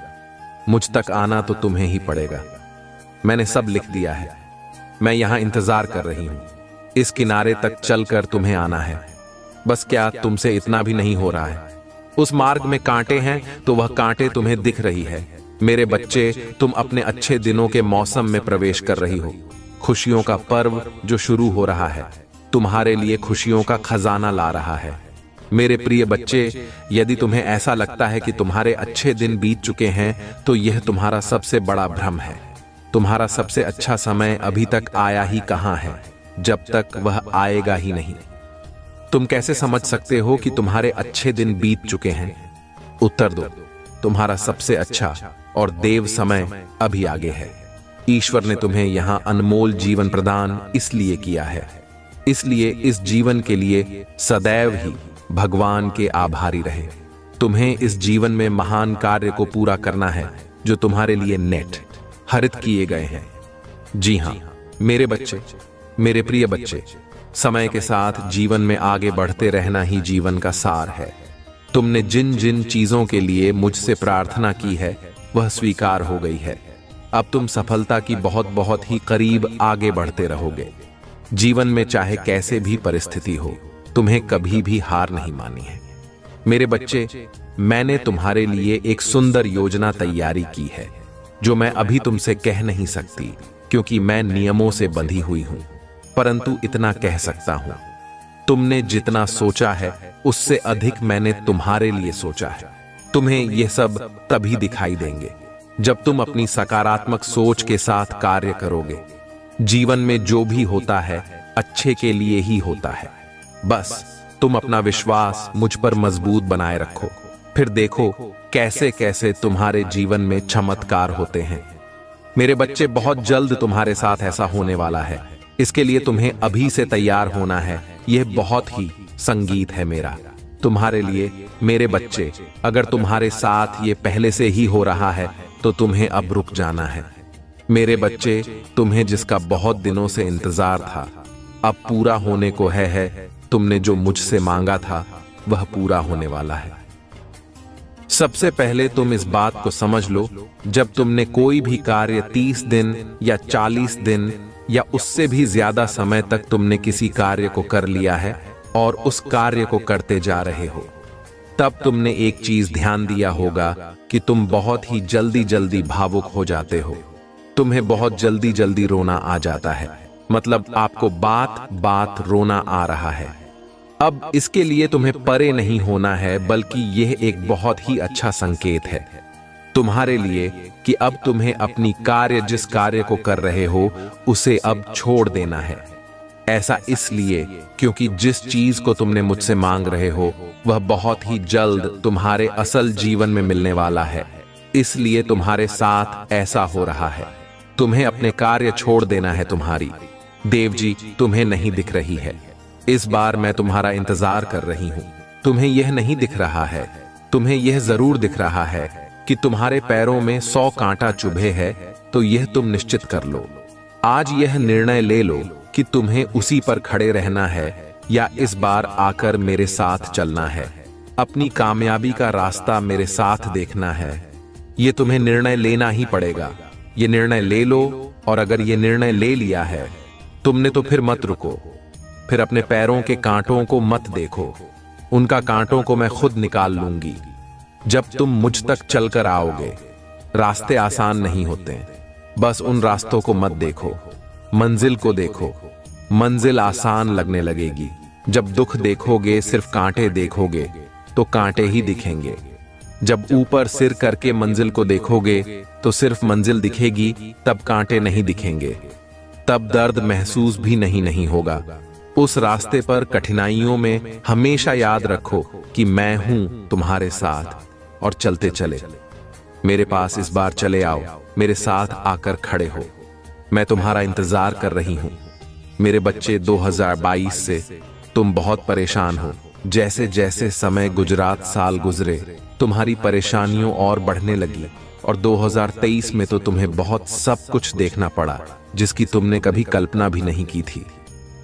S1: मुझ तक आना तो तुम्हें ही पड़ेगा। मैंने सब लिख दिया है। मैं यहां इंतजार कर रही हूं। इस किनारे तक चलकर तुम्हें आना है। बस क्या तुमसे इतना भी नहीं हो रहा है? उस मार्ग में कांटे हैं तो वह कांटे तुम्हें दिख रही है। मेरे बच्चे, तुम अपने अच्छे दिनों के मौसम में प्रवेश कर रही हो। खुशियों का पर्व जो शुरू हो रहा है, तुम्हारे लिए खुशियों का खजाना ला रहा है। मेरे प्रिय बच्चे, यदि तुम्हें ऐसा लगता है कि तुम्हारे अच्छे दिन बीत चुके हैं, तो यह तुम्हारा सबसे बड़ा भ्रम है। तुम्हारा सबसे अच्छा समय अभी तक आया ही कहां है, जब तक वह आएगा ही नहीं। तुम कैसे समझ सकते हो कि तुम्हारे अच्छे दिन बीत चुके हैं? उत्तर दो। तुम्हारा सबसे अच्छा और देव समय अभी आगे है। ईश्वर ने तुम्हें यहां अनमोल जीवन प्रदान इसलिए किया है। इसलिए इस जीवन के लिए सदैव ही भगवान के आभारी रहे। तुम्हें इस जीवन में महान कार्य को पूरा करना है जो तुम्हारे लिए नेट हरित किए गए हैं। जी हां मेरे बच्चे, मेरे प्रिय बच्चे, समय के साथ जीवन में आगे बढ़ते रहना ही जीवन का सार है। तुमने जिन जिन चीजों के लिए मुझसे प्रार्थना की है वह स्वीकार हो गई है। अब तुम सफलता की बहुत बहुत ही करीब आगे बढ़ते रहोगे। जीवन में चाहे कैसे भी परिस्थिति हो, तुम्हें कभी भी हार नहीं मानी है। मेरे बच्चे, मैंने तुम्हारे लिए एक सुंदर योजना तैयारी की है जो मैं अभी तुमसे कह नहीं सकती, क्योंकि मैं नियमों से बंधी हुई हूं। परंतु इतना कह सकता हूं, तुमने जितना सोचा है उससे अधिक मैंने तुम्हारे लिए सोचा है। तुम्हें यह सब तभी दिखाई देंगे जब तुम अपनी सकारात्मक सोच के साथ कार्य करोगे। जीवन में जो भी होता है अच्छे के लिए ही होता है। बस तुम अपना विश्वास मुझ पर मजबूत बनाए रखो, फिर देखो कैसे कैसे तुम्हारे जीवन में चमत्कार होते हैं। मेरे बच्चे, बहुत जल्द तुम्हारे साथ ऐसा होने वाला है। इसके लिए तुम्हें अभी से तैयार होना है। यह बहुत ही संगीत है मेरा तुम्हारे लिए। मेरे बच्चे, अगर तुम्हारे साथ ये पहले से ही हो रहा है तो तुम्हें अब रुक जाना है। मेरे बच्चे, तुम्हें जिसका बहुत दिनों से इंतजार था अब पूरा होने को है। तुमने जो मुझसे मांगा था वह पूरा होने वाला है। सबसे पहले तुम इस बात को समझ लो, जब तुमने कोई भी कार्य 30 दिन या 40 दिन या उससे भी ज्यादा समय तक तुमने किसी कार्य को कर लिया है और उस कार्य को करते जा रहे हो, तब तुमने एक चीज ध्यान दिया होगा कि तुम बहुत ही जल्दी जल्दी भावुक हो जाते हो। तुम्हें बहुत जल्दी जल्दी रोना आ जाता है। मतलब आपको बात बात रोना आ रहा है। अब इसके लिए तुम्हें परे नहीं होना है, बल्कि यह एक बहुत ही अच्छा संकेत है तुम्हारे लिए कि अब तुम्हें अपनी कार्य, जिस कार्य को कर रहे हो, उसे अब छोड़ देना है। ऐसा इसलिए क्योंकि जिस चीज को तुमने मुझसे मांग रहे हो वह बहुत ही जल्द तुम्हारे असल जीवन में मिलने वाला है। इसलिए तुम्हारे साथ ऐसा हो रहा है। तुम्हें अपने कार्य छोड़ देना है। तुम्हारी देव जी तुम्हें नहीं दिख रही है। इस बार मैं तुम्हारा इंतजार कर रही हूं। तुम्हें यह नहीं दिख रहा है। तुम्हें यह जरूर दिख रहा है कि तुम्हारे पैरों में 100 कांटा चुभे है, तो यह तुम निश्चित कर लो। आज यह निर्णय ले लो कि तुम्हें उसी पर खड़े रहना है या इस बार आकर मेरे साथ चलना है। अपनी कामयाबी का रास्ता मेरे साथ देखना है। यह तुम्हें निर्णय लेना ही पड़ेगा। ये निर्णय ले लो, और अगर ये निर्णय ले लिया है तुमने तो फिर मत रुको। फिर अपने पैरों के कांटों को मत देखो। उनका कांटों को मैं खुद निकाल लूंगी जब तुम मुझ तक चलकर आओगे। रास्ते आसान नहीं होते, बस उन रास्तों को मत देखो, मंजिल को देखो। मंजिल आसान लगने लगेगी। जब दुख देखोगे, सिर्फ कांटे देखोगे, तो कांटे ही दिखेंगे। जब ऊपर सिर करके मंजिल को देखोगे तो सिर्फ मंजिल दिखेगी, तब कांटे नहीं दिखेंगे। तब दर्द महसूस भी नहीं होगा। उस रास्ते पर कठिनाइयों में हमेशा याद रखो कि मैं हूं तुम्हारे साथ, और चलते चले मेरे पास इस बार चले आओ। मेरे साथ आकर खड़े हो। मैं तुम्हारा इंतजार कर रही हूं। मेरे बच्चे, 2022 से तुम बहुत परेशान हो। जैसे जैसे समय गुजरात साल गुजरे, तुम्हारी परेशानियों और बढ़ने लगी। और 2023 में तो तुम्हें बहुत सब कुछ देखना पड़ा जिसकी तुमने कभी कल्पना भी नहीं की थी।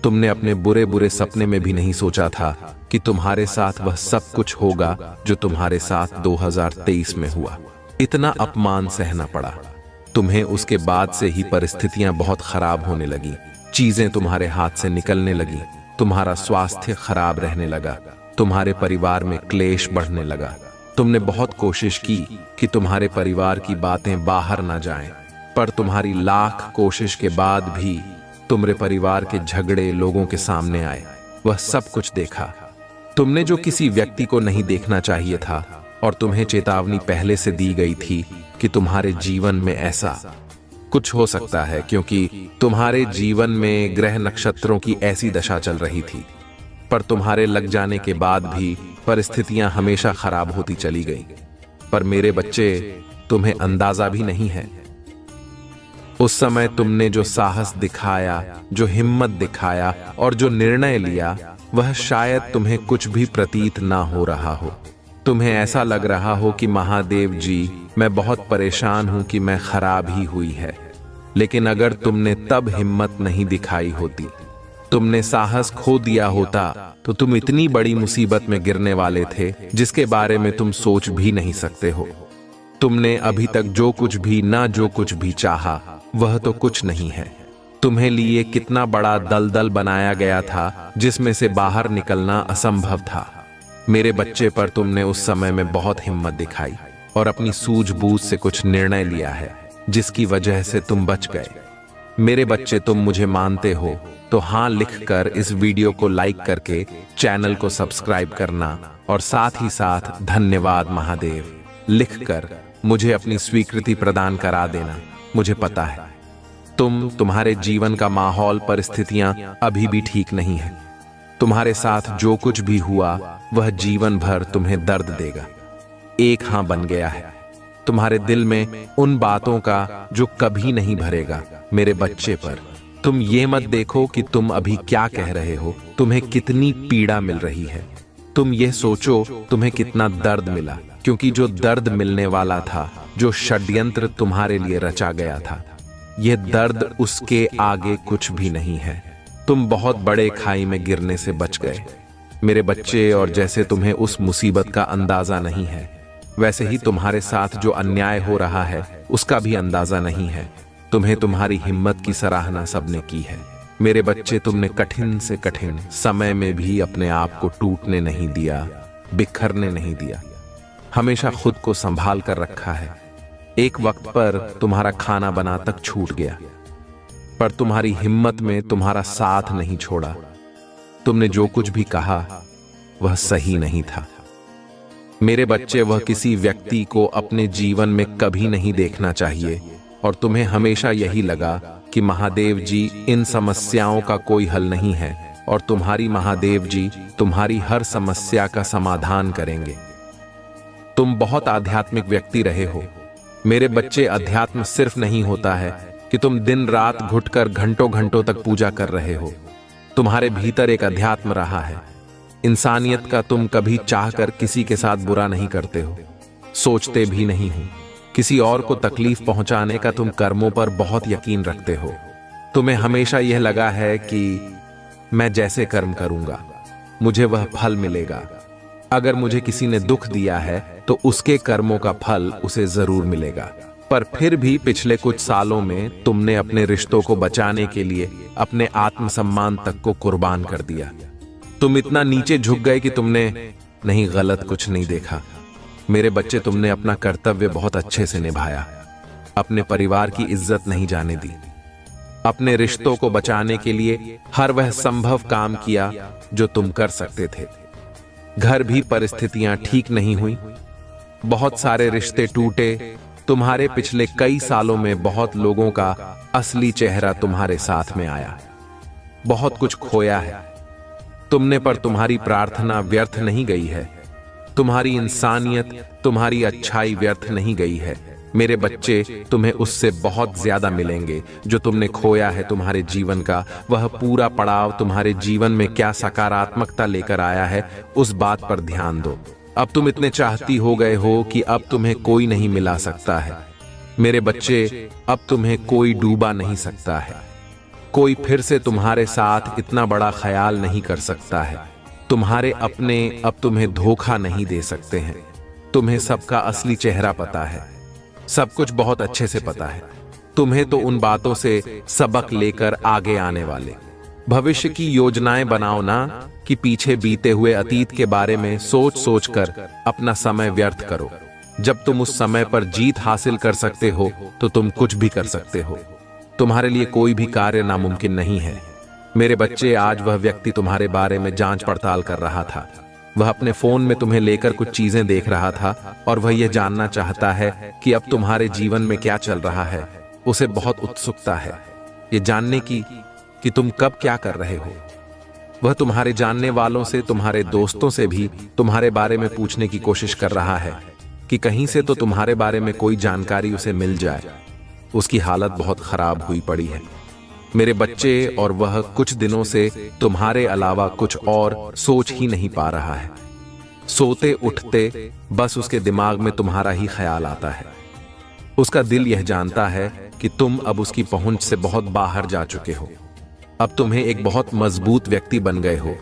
S1: तुमने अपने बुरे बुरे सपने में भी नहीं सोचा था कि तुम्हारे साथ वह सब कुछ होगा जो तुम्हारे साथ 2023 में हुआ। इतना अपमान सहना पड़ा तुम्हें। उसके बाद से ही परिस्थितियां बहुत खराब होने लगी, चीजें तुम्हारे हाथ से निकलने लगी, तुम्हारा स्वास्थ्य खराब रहने लगा, तुम्हारे परिवार में क्लेश बढ़ने लगा। तुमने बहुत कोशिश की कि तुम्हारे परिवार की बातें बाहर ना जाएं, पर तुम्हारी लाख कोशिश के बाद भी तुम्हारे परिवार के झगड़े लोगों के सामने आए। वह सब कुछ देखा तुमने जो किसी व्यक्ति को नहीं देखना चाहिए था, और तुम्हें चेतावनी पहले से दी गई थी कि तुम्हारे जीवन में ऐसा कुछ हो सकता है, क्योंकि तुम्हारे जीवन में ग्रह नक्षत्रों की ऐसी दशा चल रही थी। पर तुम्हारे लग जाने के बाद भी परिस्थितियां हमेशा खराब होती चली गई। पर मेरे बच्चे, तुम्हें अंदाजा भी नहीं है उस समय तुमने जो साहस दिखाया, जो हिम्मत दिखाया और जो निर्णय लिया, वह शायद तुम्हें कुछ भी प्रतीत ना हो रहा हो। तुम्हें ऐसा लग रहा हो कि महादेव जी, मैं बहुत परेशान हूं कि मैं खराब ही हुई है। लेकिन अगर तुमने तब हिम्मत नहीं दिखाई होती, तुमने साहस खो दिया होता, तो तुम इतनी बड़ी मुसीबत में गिरने वाले थे जिसके बारे में तुम सोच भी नहीं सकते हो। तुमने अभी तक जो कुछ भी चाहा, वह तो कुछ नहीं है। तुम्हें लिए कितना बड़ा दलदल बनाया गया था जिसमें से बाहर निकलना असंभव था। मेरे बच्चे, पर तुमने उस समय में बहुत हिम्मत दिखाई और अपनी सूझबूझ से कुछ निर्णय लिया है जिसकी वजह से तुम बच गए। मेरे बच्चे, तुम मुझे मानते हो तो हाँ लिखकर इस वीडियो को लाइक करके चैनल को सब्सक्राइब करना, और साथ ही साथ धन्यवाद महादेव लिखकर मुझे अपनी स्वीकृति प्रदान करा देना। मुझे पता है तुम्हारे जीवन का माहौल, परिस्थितियां अभी भी ठीक नहीं है। तुम्हारे साथ जो कुछ भी हुआ वह जीवन भर तुम्हें दर्द देगा। एक हाँ बन गया है तुम्हारे दिल में उन बातों का जो कभी नहीं भरेगा। मेरे बच्चे, पर तुम ये मत देखो कि तुम अभी क्या कह रहे हो, तुम्हें कितनी पीड़ा मिल रही है। तुम ये सोचो तुम्हें कितना दर्द मिला, क्योंकि जो दर्द मिलने वाला था, जो षड्यंत्र तुम्हारे लिए रचा गया था, यह दर्द उसके आगे कुछ भी नहीं है। तुम बहुत बड़े खाई में गिरने से बच गए मेरे बच्चे, और जैसे तुम्हें उस मुसीबत का अंदाजा नहीं है, वैसे ही तुम्हारे साथ जो अन्याय हो रहा है उसका भी अंदाजा नहीं है। तुम्हें तुम्हारी हिम्मत की सराहना सबने की है मेरे बच्चे। तुमने कठिन से कठिन समय में भी अपने आप को टूटने नहीं दिया, बिखरने नहीं दिया, हमेशा खुद को संभाल कर रखा है। एक वक्त पर तुम्हारा खाना बना तक छूट गया, पर तुम्हारी हिम्मत में तुम्हारा साथ नहीं छोड़ा। तुमने जो कुछ भी कहा वह सही नहीं था मेरे बच्चे। वह किसी व्यक्ति को अपने जीवन में कभी नहीं देखना चाहिए, और तुम्हें हमेशा यही लगा कि महादेव जी इन समस्याओं का कोई हल नहीं है, और तुम्हारी महादेव जी तुम्हारी हर समस्या का समाधान करेंगे। तुम बहुत आध्यात्मिक व्यक्ति रहे हो मेरे बच्चे। अध्यात्म सिर्फ नहीं होता है कि तुम दिन रात घुटकर घंटों घंटों तक पूजा कर रहे हो। तुम्हारे भीतर एक अध्यात्म रहा है, इंसानियत का। तुम कभी चाहकर किसी के साथ बुरा नहीं करते हो, सोचते भी नहीं हो। किसी और को तकलीफ पहुंचाने का तुम कर्मों पर बहुत यकीन रखते हो। तुम्हें हमेशा यह लगा है कि मैं जैसे कर्म करूंगा मुझे वह फल मिलेगा। अगर मुझे किसी ने दुख दिया है तो उसके कर्मों का फल उसे जरूर मिलेगा। पर फिर भी पिछले कुछ सालों में तुमने अपने रिश्तों को बचाने के लिए अपने आत्मसम्मान तक को कुर्बान कर दिया। तुम इतना नीचे झुक गए कि तुमने नहीं, गलत कुछ नहीं देखा मेरे बच्चे। तुमने अपना कर्तव्य बहुत अच्छे से निभाया, अपने परिवार की इज्जत नहीं जाने दी, अपने रिश्तों को बचाने के लिए हर वह संभव काम किया जो तुम कर सकते थे। घर भी परिस्थितियां ठीक नहीं हुई, बहुत सारे रिश्ते टूटे। तुम्हारे पिछले कई सालों में बहुत लोगों का असली चेहरा तुम्हारे साथ में आया, बहुत कुछ खोया है तुमने, पर तुम्हारी प्रार्थना व्यर्थ नहीं गई है। तुम्हारी इंसानियत, तुम्हारी अच्छाई व्यर्थ नहीं गई है मेरे बच्चे। तुम्हें उससे बहुत ज्यादा मिलेंगे जो तुमने खोया है। तुम्हारे जीवन का वह पूरा पड़ाव तुम्हारे जीवन में क्या सकारात्मकता लेकर आया है, उस बात पर ध्यान दो। अब तुम इतने चाहती हो गए हो कि अब तुम्हें कोई नहीं मिला सकता है। मेरे बच्चे, अब तुम्हें कोई डूबा नहीं सकता है। कोई फिर से तुम्हारे साथ इतना बड़ा ख्याल नहीं कर सकता है। तुम्हारे अपने अब तुम्हें धोखा नहीं दे सकते हैं। तुम्हें सबका असली चेहरा पता है, सब कुछ बहुत अच्छे से पता है। तुम्हें तो उन बातों से सबक लेकर आगे आने वाले भविष्य की योजनाएं बनाओ ना, कि पीछे बीते हुए अतीत के बारे में सोच सोच कर अपना समय व्यर्थ करो। जब तुम उस समय पर जीत हासिल कर सकते हो तो तुम कुछ भी कर सकते हो। तुम्हारे लिए कोई भी कार्य नामुमकिन नहीं है। मेरे बच्चे, आज वह व्यक्ति तुम्हारे बारे में जांच पड़ताल कर रहा था। वह अपने फोन में तुम्हें लेकर कुछ चीजें देख रहा था और वह यह जानना चाहता है कि अब तुम्हारे जीवन में क्या चल रहा है। उसे बहुत उत्सुकता है ये जानने की कि तुम कब क्या कर रहे हो। वह तुम्हारे जानने वालों से, तुम्हारे दोस्तों से भी तुम्हारे बारे में पूछने की कोशिश कर रहा है कि कहीं से तो तुम्हारे बारे में कोई जानकारी उसे मिल जाए। उसकी हालत बहुत खराब हुई पड़ी है मेरे बच्चे, और वह कुछ दिनों से तुम्हारे अलावा कुछ और सोच ही नहीं पा रहा है। सोते उठते बस उसके दिमाग में तुम्हारा ही ख्याल आता है। उसका दिल यह जानता है कि तुम अब उसकी पहुंच से बहुत बाहर जा चुके हो। अब तुम्हें एक बहुत मजबूत व्यक्ति बन गए हो,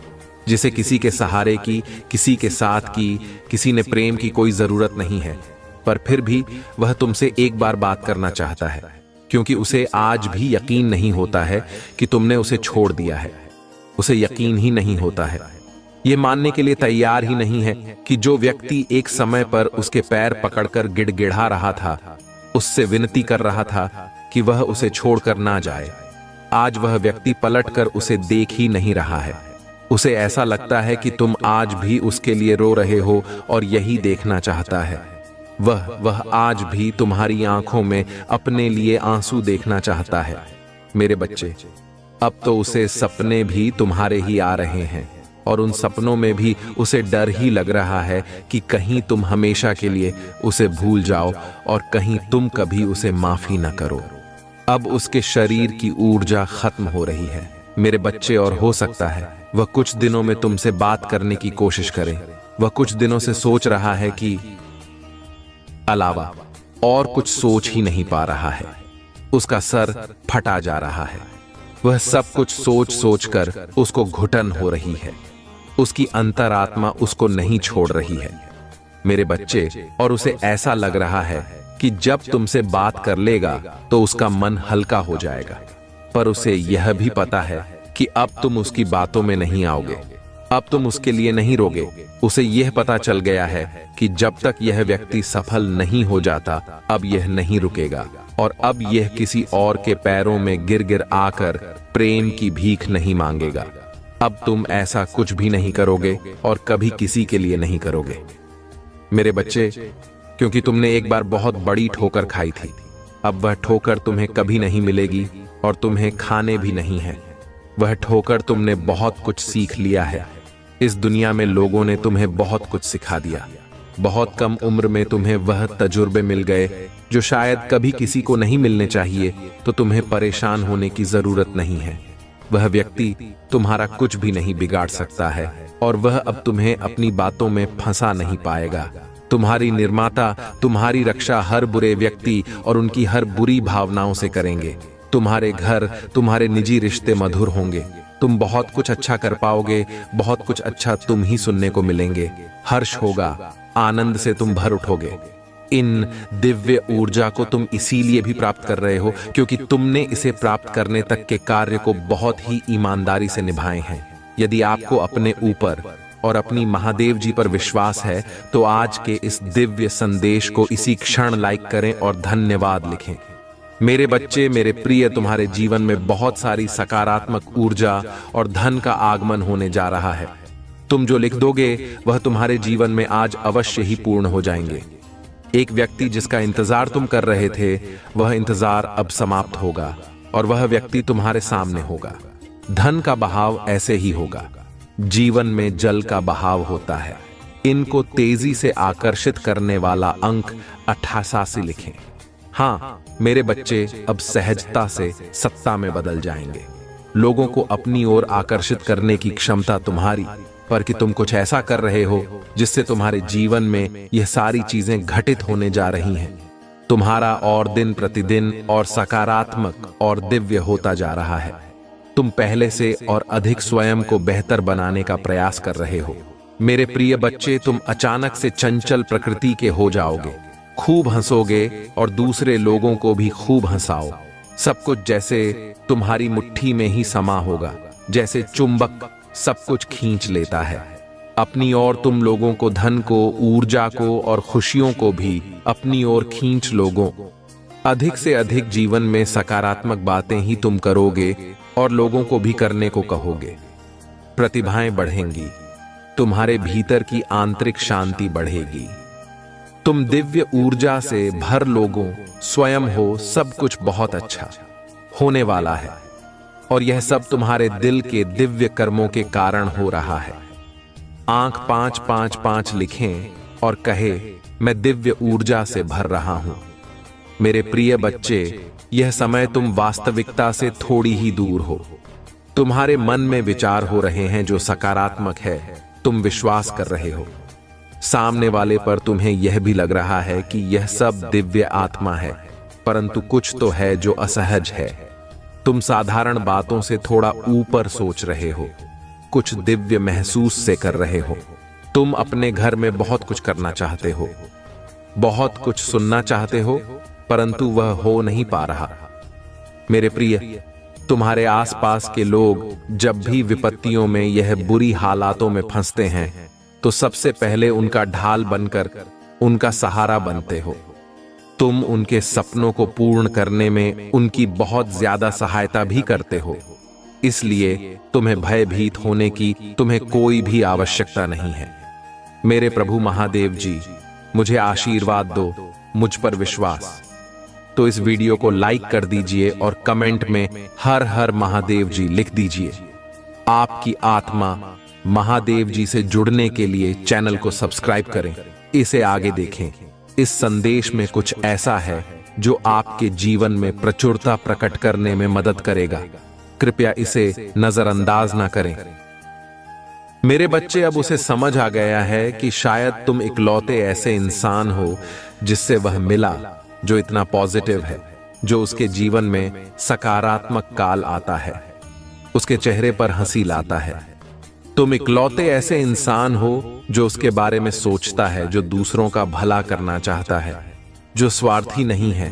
S1: जिसे किसी के सहारे की, किसी के साथ की, किसी ने प्रेम की कोई जरूरत नहीं है। पर फिर भी वह तुमसे एक बार बात करना चाहता है, क्योंकि उसे आज भी यकीन नहीं होता है कि तुमने उसे छोड़ दिया है। उसे यकीन ही नहीं होता है, ये मानने के लिए तैयार ही नहीं है कि जो व्यक्ति एक समय पर उसके पैर पकड़कर गिड़गिड़ा रहा था, उससे विनती कर रहा था कि वह उसे छोड़कर ना जाए, आज वह व्यक्ति पलटकर उसे देख ही नहीं रहा है। उसे ऐसा लगता है कि तुम आज भी उसके लिए रो रहे हो और यही देखना चाहता है। वह आज भी तुम्हारी आंखों में अपने लिए आंसू देखना चाहता है। मेरे बच्चे, अब तो उसे सपने भी तुम्हारे ही आ रहे हैं, और उन सपनों में भी उसे डर ही लग रहा है कि कहीं तुम हमेशा के लिए उसे भूल जाओ और कहीं तुम कभी उसे माफी न करो। अब उसके शरीर की ऊर्जा खत्म हो रही है मेरे बच्चे, और हो सकता है वह कुछ दिनों में तुमसे बात करने की कोशिश करे। वह कुछ दिनों से सोच रहा है कि अलावा और कुछ सोच ही नहीं पा रहा है। उसका सर फटा जा रहा है। वह सब कुछ सोच सोच कर उसको घुटन हो रही है। उसकी अंतरात्मा उसको नहीं छोड़ रही है मेरे बच्चे, और उसे ऐसा लग रहा है कि जब तुमसे बात कर लेगा तो उसका मन हल्का हो जाएगा। पर उसे यह भी पता है कि अब तुम उसकी बातों में नहीं आओगे, अब तुम उसके लिए नहीं रोगे। उसे यह पता चल गया है कि जब तक यह व्यक्ति सफल नहीं हो जाता, अब यह नहीं रुकेगा, और अब यह किसी और के पैरों में गिर गिर आकर प्रेम की भीख नहीं मांगेगा। अब तुम ऐसा कुछ भी नहीं करोगे और कभी किसी के लिए नहीं करोगे मेरे बच्चे, क्योंकि तुमने एक बार बहुत बड़ी ठोकर खाई थी। अब वह ठोकर तुम्हें कभी नहीं मिलेगी और तुम्हें खाने भी नहीं है। वह ठोकर तुमने बहुत कुछ सीख लिया है। इस दुनिया में लोगों ने तुम्हें बहुत कुछ सिखा दिया। बहुत कम उम्र में तुम्हें वह तजुर्बे मिल गए जो शायद कभी किसी को नहीं मिलने चाहिए, तो तुम्हें परेशान होने की जरूरत नहीं है। वह व्यक्ति तुम्हारा कुछ भी नहीं बिगाड़ सकता है, और वह अब तुम्हें अपनी बातों में फंसा नहीं पाएगा। तुम्हारी निर्माता, तुम्हारी रक्षा हर बुरे व्यक्ति और उनकी हर बुरी भावनाओं से करेंगे। तुम्हारे घर, तुम्हारे निजी रिश्ते मधुर होंगे। तुम बहुत कुछ अच्छा कर पाओगे, बहुत कुछ अच्छा तुम ही सुनने को मिलेंगे। हर्ष होगा, आनंद से तुम भर उठोगे। इन दिव्य ऊर्जा को तुम इसीलिए भी प्राप्त कर रहे हो क्योंकि तुमने इसे प्राप्त करने तक के कार्य को बहुत ही ईमानदारी से निभाए हैं। यदि आपको अपने ऊपर और अपनी महादेव जी पर विश्वास है तो आज के इस दिव्य संदेश को इसी क्षण लाइक करें और धन्यवाद लिखें। मेरे बच्चे, मेरे प्रिय, तुम्हारे जीवन में बहुत सारी सकारात्मक ऊर्जा और धन का आगमन होने जा रहा है। तुम जो लिख दोगे वह तुम्हारे जीवन में आज अवश्य ही पूर्ण हो जाएंगे। एक व्यक्ति जिसका इंतजार तुम कर रहे थे, वह इंतजार अब समाप्त होगा और वह व्यक्ति तुम्हारे सामने होगा। धन का बहाव ऐसे ही होगा। जीवन में जल का बहाव होता है। इनको तेजी से आकर्षित करने वाला अंक 88 लिखें। हाँ मेरे बच्चे, अब सहजता से सत्ता में बदल जाएंगे। लोगों को अपनी ओर आकर्षित करने की क्षमता तुम्हारी, पर कि तुम कुछ ऐसा कर रहे हो जिससे तुम्हारे जीवन में यह सारी चीजें घटित होने जा रही हैं। तुम्हारा और दिन प्रतिदिन और सकारात्मक और दिव्य होता जा रहा है। तुम पहले से और अधिक स्वयं को बेहतर बनाने का प्रयास कर रहे हो। मेरे प्रिय बच्चे, तुम अचानक से चंचल प्रकृति के हो जाओगे, खूब हंसोगे और दूसरे लोगों को भी खूब हंसाओ। सब कुछ जैसे तुम्हारी मुट्ठी में ही समा होगा, जैसे चुंबक सब कुछ खींच लेता है अपनी ओर। तुम लोगों को, धन को, ऊर्जा को और खुशियों को भी अपनी ओर खींच लोगों। अधिक से अधिक जीवन में सकारात्मक बातें ही तुम करोगे और लोगों को भी करने को कहोगे। प्रतिभाएं बढ़ेंगी, तुम्हारे भीतर की आंतरिक शांति बढ़ेगी। तुम दिव्य ऊर्जा से भर लोगों, स्वयं हो। सब कुछ बहुत अच्छा होने वाला है और यह सब तुम्हारे दिल के दिव्य कर्मों के कारण हो रहा है। आंख 555 लिखें और कहे, मैं दिव्य ऊर्जा से भर रहा हूं। मेरे प्रिय बच्चे, यह समय तुम वास्तविकता से थोड़ी ही दूर हो। तुम्हारे मन में विचार हो रहे हैं जो सकारात्मक है। तुम विश्वास कर रहे हो सामने वाले पर। तुम्हें यह भी लग रहा है कि यह सब दिव्य आत्मा है, परंतु कुछ तो है जो असहज है। तुम साधारण बातों से थोड़ा ऊपर सोच रहे हो, कुछ दिव्य महसूस से कर रहे हो। तुम अपने घर में बहुत कुछ करना चाहते हो, बहुत कुछ सुनना चाहते हो, परंतु वह हो नहीं पा रहा। मेरे प्रिय, तुम्हारे आसपास के लोग जब भी विपत्तियों में, यह बुरी हालातों में फंसते हैं, तो सबसे पहले उनका ढाल बनकर उनका सहारा बनते हो। तुम उनके सपनों को पूर्ण करने में उनकी बहुत ज्यादा सहायता भी करते हो। इसलिए तुम्हें भयभीत होने की तुम्हें कोई भी आवश्यकता नहीं है। मेरे प्रभु महादेव जी, मुझे आशीर्वाद दो, मुझ पर विश्वास। तो इस वीडियो को लाइक कर दीजिए और कमेंट में हर हर महादेव जी लिख दीजिए। आपकी आत्मा महादेव जी से जुड़ने के लिए चैनल को सब्सक्राइब करें, इसे आगे देखें। इस संदेश में कुछ ऐसा है जो आपके जीवन में प्रचुरता प्रकट करने में मदद करेगा। कृपया इसे नजरअंदाज ना करें। मेरे बच्चे, अब उसे समझ आ गया है कि शायद तुम इकलौते ऐसे इंसान हो जिससे वह मिला जो इतना पॉजिटिव है, जो उसके जीवन में सकारात्मक काल आता है, उसके चेहरे पर हंसी लाता है। तुम इकलौते ऐसे इंसान हो जो उसके बारे में सोचता है, जो दूसरों का भला करना चाहता है, जो स्वार्थी नहीं है,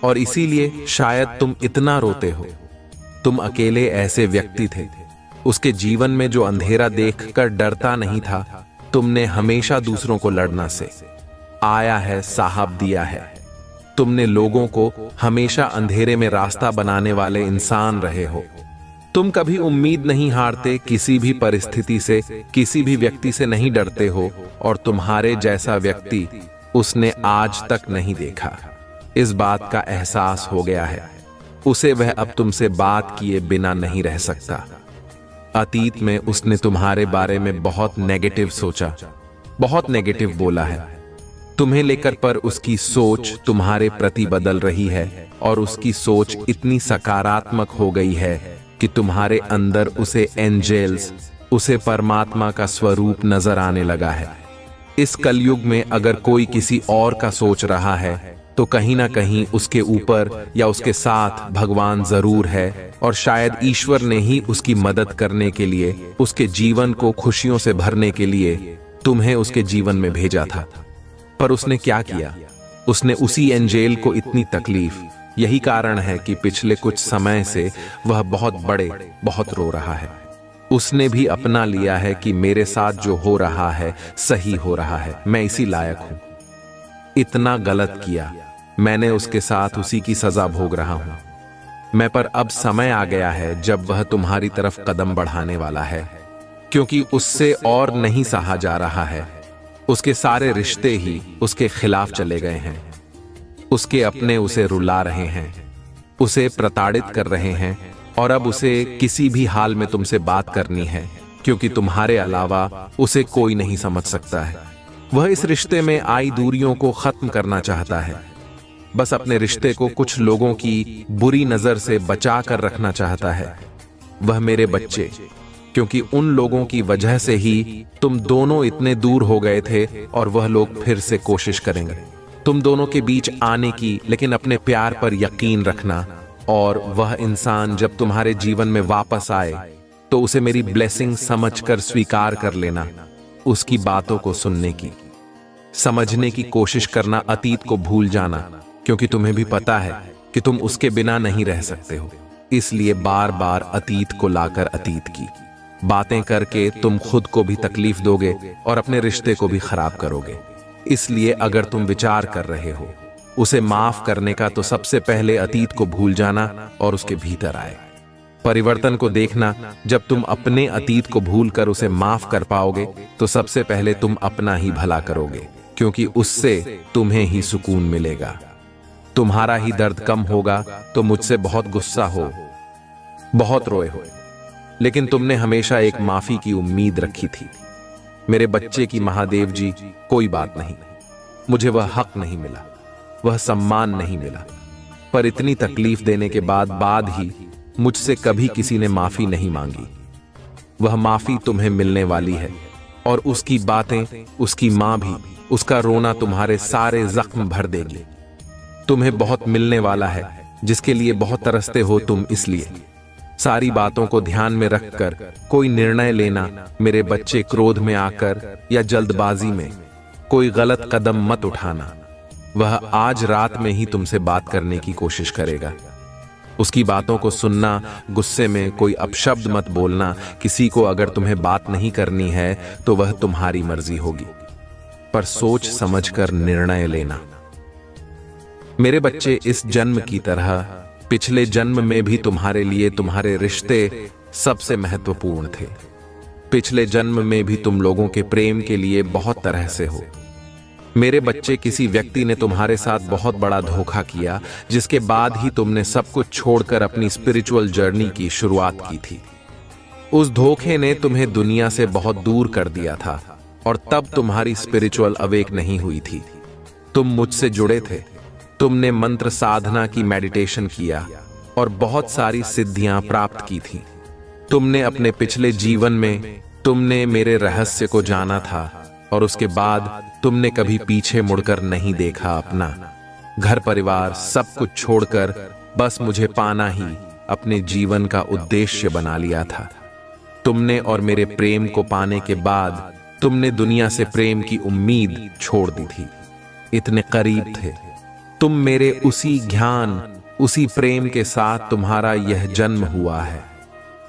S1: और इसीलिए शायद तुम इतना रोते हो। तुम अकेले ऐसे व्यक्ति थे। उसके जीवन में जो अंधेरा देखकर डरता नहीं था, तुमने हमेशा दूसरों को लड़ना से आया है साहब दिया है। तुमने लोगों को हमेशा अंधेरे में रास्ता बनाने वाले इंसान रहे हो। तुम कभी उम्मीद नहीं हारते, किसी भी परिस्थिति से, किसी भी व्यक्ति से नहीं डरते हो, और तुम्हारे जैसा व्यक्ति उसने आज तक नहीं देखा। इस बात का एहसास हो गया है उसे। वह अब तुमसे बात किए बिना नहीं रह सकता। अतीत में उसने तुम्हारे बारे में बहुत नेगेटिव सोचा, बहुत नेगेटिव बोला है तुम्हें लेकर, पर उसकी सोच तुम्हारे प्रति बदल रही है और उसकी सोच इतनी सकारात्मक हो गई है कि तुम्हारे अंदर उसे एंजेल्स, उसे परमात्मा का स्वरूप नजर आने लगा है। इस कलयुग में अगर कोई किसी और का सोच रहा है तो कहीं ना कहीं उसके ऊपर या उसके साथ भगवान जरूर है, और शायद ईश्वर ने ही उसकी मदद करने के लिए, उसके जीवन को खुशियों से भरने के लिए तुम्हें उसके जीवन में भेजा था। पर उसने क्या किया? उसने उसी एंजेल को इतनी तकलीफ। यही कारण है कि पिछले कुछ समय से वह बहुत रो रहा है। उसने भी अपना लिया है कि मेरे साथ जो हो रहा है सही हो रहा है, मैं इसी लायक हूं। इतना गलत किया मैंने, उसके साथ उसी की सजा भोग रहा हूं मैं। पर अब समय आ गया है जब वह तुम्हारी तरफ कदम बढ़ाने वाला है, क्योंकि उससे और नहीं सहा जा रहा है। उसके सारे रिश्ते ही उसके खिलाफ चले गए हैं। उसके अपने उसे रुला रहे हैं, उसे प्रताड़ित कर रहे हैं, और अब उसे किसी भी हाल में तुमसे बात करनी है, क्योंकि तुम्हारे अलावा उसे कोई नहीं समझ सकता है। वह इस रिश्ते में आई दूरियों को खत्म करना चाहता है। बस अपने रिश्ते को कुछ लोगों की बुरी नजर से बचा कर रखना चाहता है। वह मेरे बच्चे, क्योंकि उन लोगों की वजह से ही तुम दोनों इतने दूर हो गए थे, और वह लोग फिर से कोशिश करेंगे। तुम दोनों के बीच आने की, लेकिन अपने प्यार पर यकीन रखना। और वह इंसान जब तुम्हारे जीवन में वापस आए तो उसे मेरी ब्लेसिंग समझकर स्वीकार कर लेना। उसकी बातों को सुनने की, समझने की कोशिश करना, अतीत को भूल जाना, क्योंकि तुम्हें भी पता है कि तुम उसके बिना नहीं रह सकते हो। इसलिए बार बार अतीत को लाकर अतीत की बातें करके तुम खुद को भी तकलीफ दोगे और अपने रिश्ते को भी खराब करोगे। इसलिए अगर तुम विचार कर रहे हो उसे माफ करने का, तो सबसे पहले अतीत को भूल जाना और उसके भीतर आए परिवर्तन को देखना। जब तुम अपने अतीत को भूलकर उसे माफ कर पाओगे तो सबसे पहले तुम अपना ही भला करोगे, क्योंकि उससे तुम्हें ही सुकून मिलेगा। तुम्हारा ही दर्द कम होगा। तो मुझसे बहुत गुस्सा हो, बहुत रोए हो, लेकिन तुमने हमेशा एक माफी की उम्मीद रखी थी। मेरे बच्चे की महादेव जी, कोई बात नहीं, मुझे वह हक नहीं मिला, वह सम्मान नहीं मिला, पर इतनी तकलीफ देने के बाद ही मुझसे कभी किसी ने माफी नहीं मांगी। वह माफी तुम्हें मिलने वाली है, और उसकी बातें, उसकी मां भी, उसका रोना तुम्हारे सारे जख्म भर देगी। तुम्हें बहुत मिलने वाला है, जिसके लिए बहुत तरसते हो तुम। इसलिए सारी बातों को ध्यान में रखकर कोई निर्णय लेना। मेरे बच्चे, क्रोध में आकर या जल्दबाजी में कोई गलत कदम मत उठाना। वह आज रात में ही तुमसे बात करने की कोशिश करेगा। उसकी बातों को सुनना, गुस्से में कोई अपशब्द मत बोलना। किसी को अगर तुम्हें बात नहीं करनी है तो वह तुम्हारी मर्जी होगी, पर सोच समझकर निर्णय लेना। मेरे बच्चे, इस जन्म की तरह पिछले जन्म में भी तुम्हारे लिए तुम्हारे रिश्ते सबसे महत्वपूर्ण थे। पिछले जन्म में भी तुम लोगों के प्रेम के लिए बहुत तरह से हो। मेरे बच्चे, किसी व्यक्ति ने तुम्हारे साथ बहुत बड़ा धोखा किया, जिसके बाद ही तुमने सब कुछ छोड़कर अपनी स्पिरिचुअल जर्नी की शुरुआत की थी। उस धोखे ने तुम्हें दुनिया से बहुत दूर कर दिया था, और तब तुम्हारी स्पिरिचुअल अवेक नहीं हुई थी। तुम मुझसे जुड़े थे, तुमने मंत्र साधना की, मेडिटेशन किया और बहुत सारी सिद्धियां प्राप्त की थी। तुमने अपने पिछले जीवन में तुमने मेरे रहस्य को जाना था, और उसके बाद तुमने कभी पीछे मुड़कर नहीं देखा। अपना घर परिवार सब कुछ छोड़कर बस मुझे पाना ही अपने जीवन का उद्देश्य बना लिया था। तुमने और मेरे प्रेम को पाने के बाद तुमने दुनिया से प्रेम की उम्मीद छोड़ दी थी। इतने करीब थे तुम मेरे। उसी ज्ञान, उसी प्रेम के साथ तुम्हारा यह जन्म हुआ है,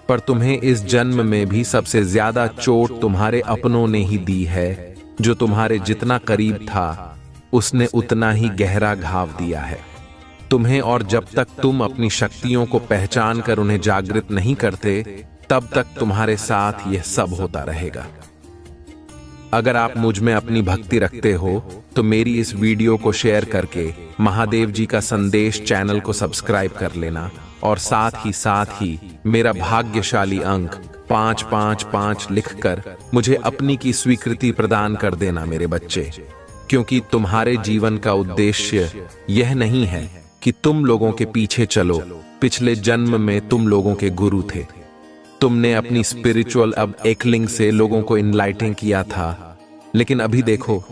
S1: पर तुम्हें इस जन्म में भी सबसे ज्यादा चोट तुम्हारे अपनों ने ही दी है। जो तुम्हारे जितना करीब था, उसने उतना ही गहरा घाव दिया है तुम्हें। और जब तक तुम अपनी शक्तियों को पहचान कर उन्हें जागृत नहीं करते, तब तक तुम्हारे साथ यह सब होता रहेगा। अगर आप मुझ में अपनी भक्ति रखते हो तो मेरी इस वीडियो को शेयर करके महादेव जी का संदेश चैनल को सब्सक्राइब कर लेना, और साथ ही मेरा भाग्यशाली अंक 555 लिखकर मुझे अपनी की स्वीकृति प्रदान कर देना मेरे बच्चे, क्योंकि तुम्हारे जीवन का उद्देश्य यह नहीं है कि तुम लोगों के पीछे चलो। पिछले जन्म में तुम लोगों के गुरु थे। तुमने अपनी स्पिरिचुअल अब एकलिंग से लोगों को इनलाइटिंग किया था, लेकिन अभी देखो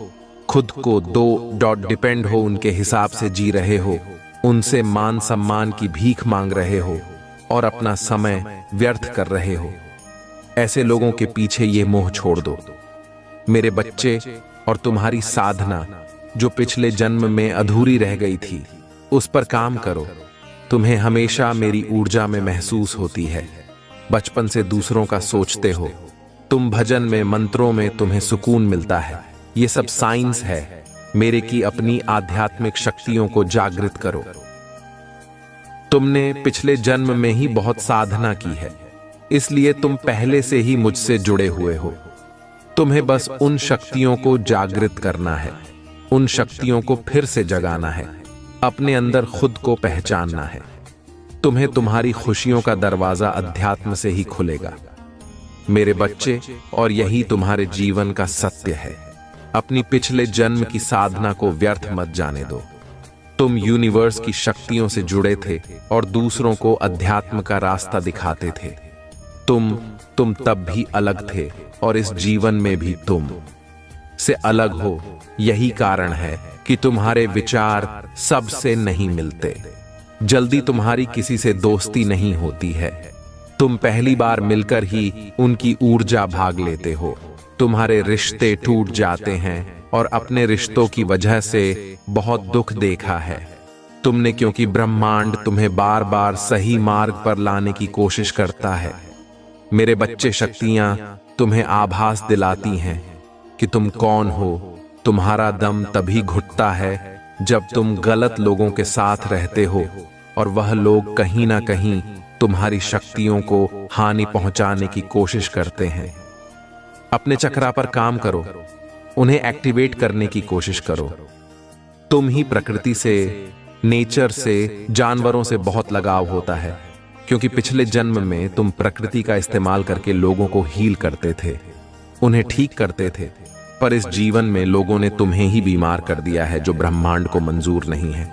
S1: खुद को डिपेंड हो उनके हिसाब से जी रहे हो, उनसे मान सम्मान की भीख मांग रहे हो और अपना समय व्यर्थ कर रहे हो। ऐसे लोगों के पीछे ये मोह छोड़ दो मेरे बच्चे, और तुम्हारी साधना जो पिछले जन्म में अधूरी रह गई थी, उस पर काम करो। तुम्हें हमेशा मेरी ऊर्जा में महसूस होती है। बचपन से दूसरों का सोचते हो, तुम भजन में, मंत्रों में तुम्हें सुकून मिलता है। ये सब साइंस है मेरे की अपनी आध्यात्मिक शक्तियों को जागृत करो। तुमने पिछले जन्म में ही बहुत साधना की है, इसलिए तुम पहले से ही मुझसे जुड़े हुए हो। तुम्हें बस उन शक्तियों को जागृत करना है, उन शक्तियों को फिर से जगाना है, अपने अंदर खुद को पहचानना है। तुम्हें तुम्हारी खुशियों का दरवाजा अध्यात्म से ही खुलेगा मेरे बच्चे, और यही तुम्हारे जीवन का सत्य है। अपनी पिछले जन्म की साधना को व्यर्थ मत जाने दो। तुम यूनिवर्स की शक्तियों से जुड़े थे और दूसरों को अध्यात्म का रास्ता दिखाते थे। तुम तब भी अलग थे, और इस जीवन में भी तुम से अलग हो। यही कारण है कि तुम्हारे विचार सबसे नहीं मिलते। जल्दी तुम्हारी किसी से दोस्ती नहीं होती है। तुम पहली बार मिलकर ही उनकी ऊर्जा भाग लेते हो। तुम्हारे रिश्ते टूट जाते हैं और अपने रिश्तों की वजह से बहुत दुख देखा है तुमने, क्योंकि ब्रह्मांड तुम्हें बार बार सही मार्ग पर लाने की कोशिश करता है। मेरे बच्चे, शक्तियां तुम्हें आभास दिलाती हैं कि तुम कौन हो। तुम्हारा दम तभी घुटता है जब तुम गलत लोगों के साथ रहते हो और वह लोग कहीं ना कहीं तुम्हारी शक्तियों को हानि पहुंचाने की कोशिश करते हैं। अपने चक्रा पर काम करो, उन्हें एक्टिवेट करने की कोशिश करो। तुम ही प्रकृति से, नेचर से, जानवरों से बहुत लगाव होता है, क्योंकि पिछले जन्म में तुम प्रकृति का इस्तेमाल करके लोगों को हील करते थे, उन्हें ठीक करते थे। पर इस जीवन में लोगों ने तुम्हें ही बीमार कर दिया है, जो ब्रह्मांड को मंजूर नहीं है।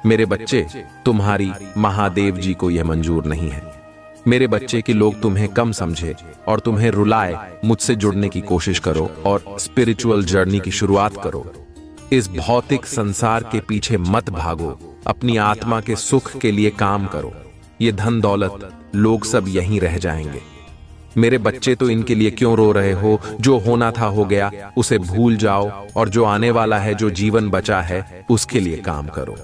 S1: मेरे बच्चे, तुम्हारी महादेव जी को यह मंजूर नहीं है। मेरे बच्चे कि लोग तुम्हें कम समझे और तुम्हें रुलाए, मुझसे जुड़ने की कोशिश करो और स्पिरिचुअल जर्नी की शुरुआत करो। इस भौतिक संसार के पीछे मत भागो, अपनी आत्मा के सुख के लिए काम करो। ये धन दौलत, लोग सब यहीं रह जाएंगे। मेरे बच्चे, तो इनके लिए क्यों रो रहे हो? जो होना था हो गया, उसे भूल जाओ और जो आने वाला है, जो जीवन बचा है, उसके लिए काम करो।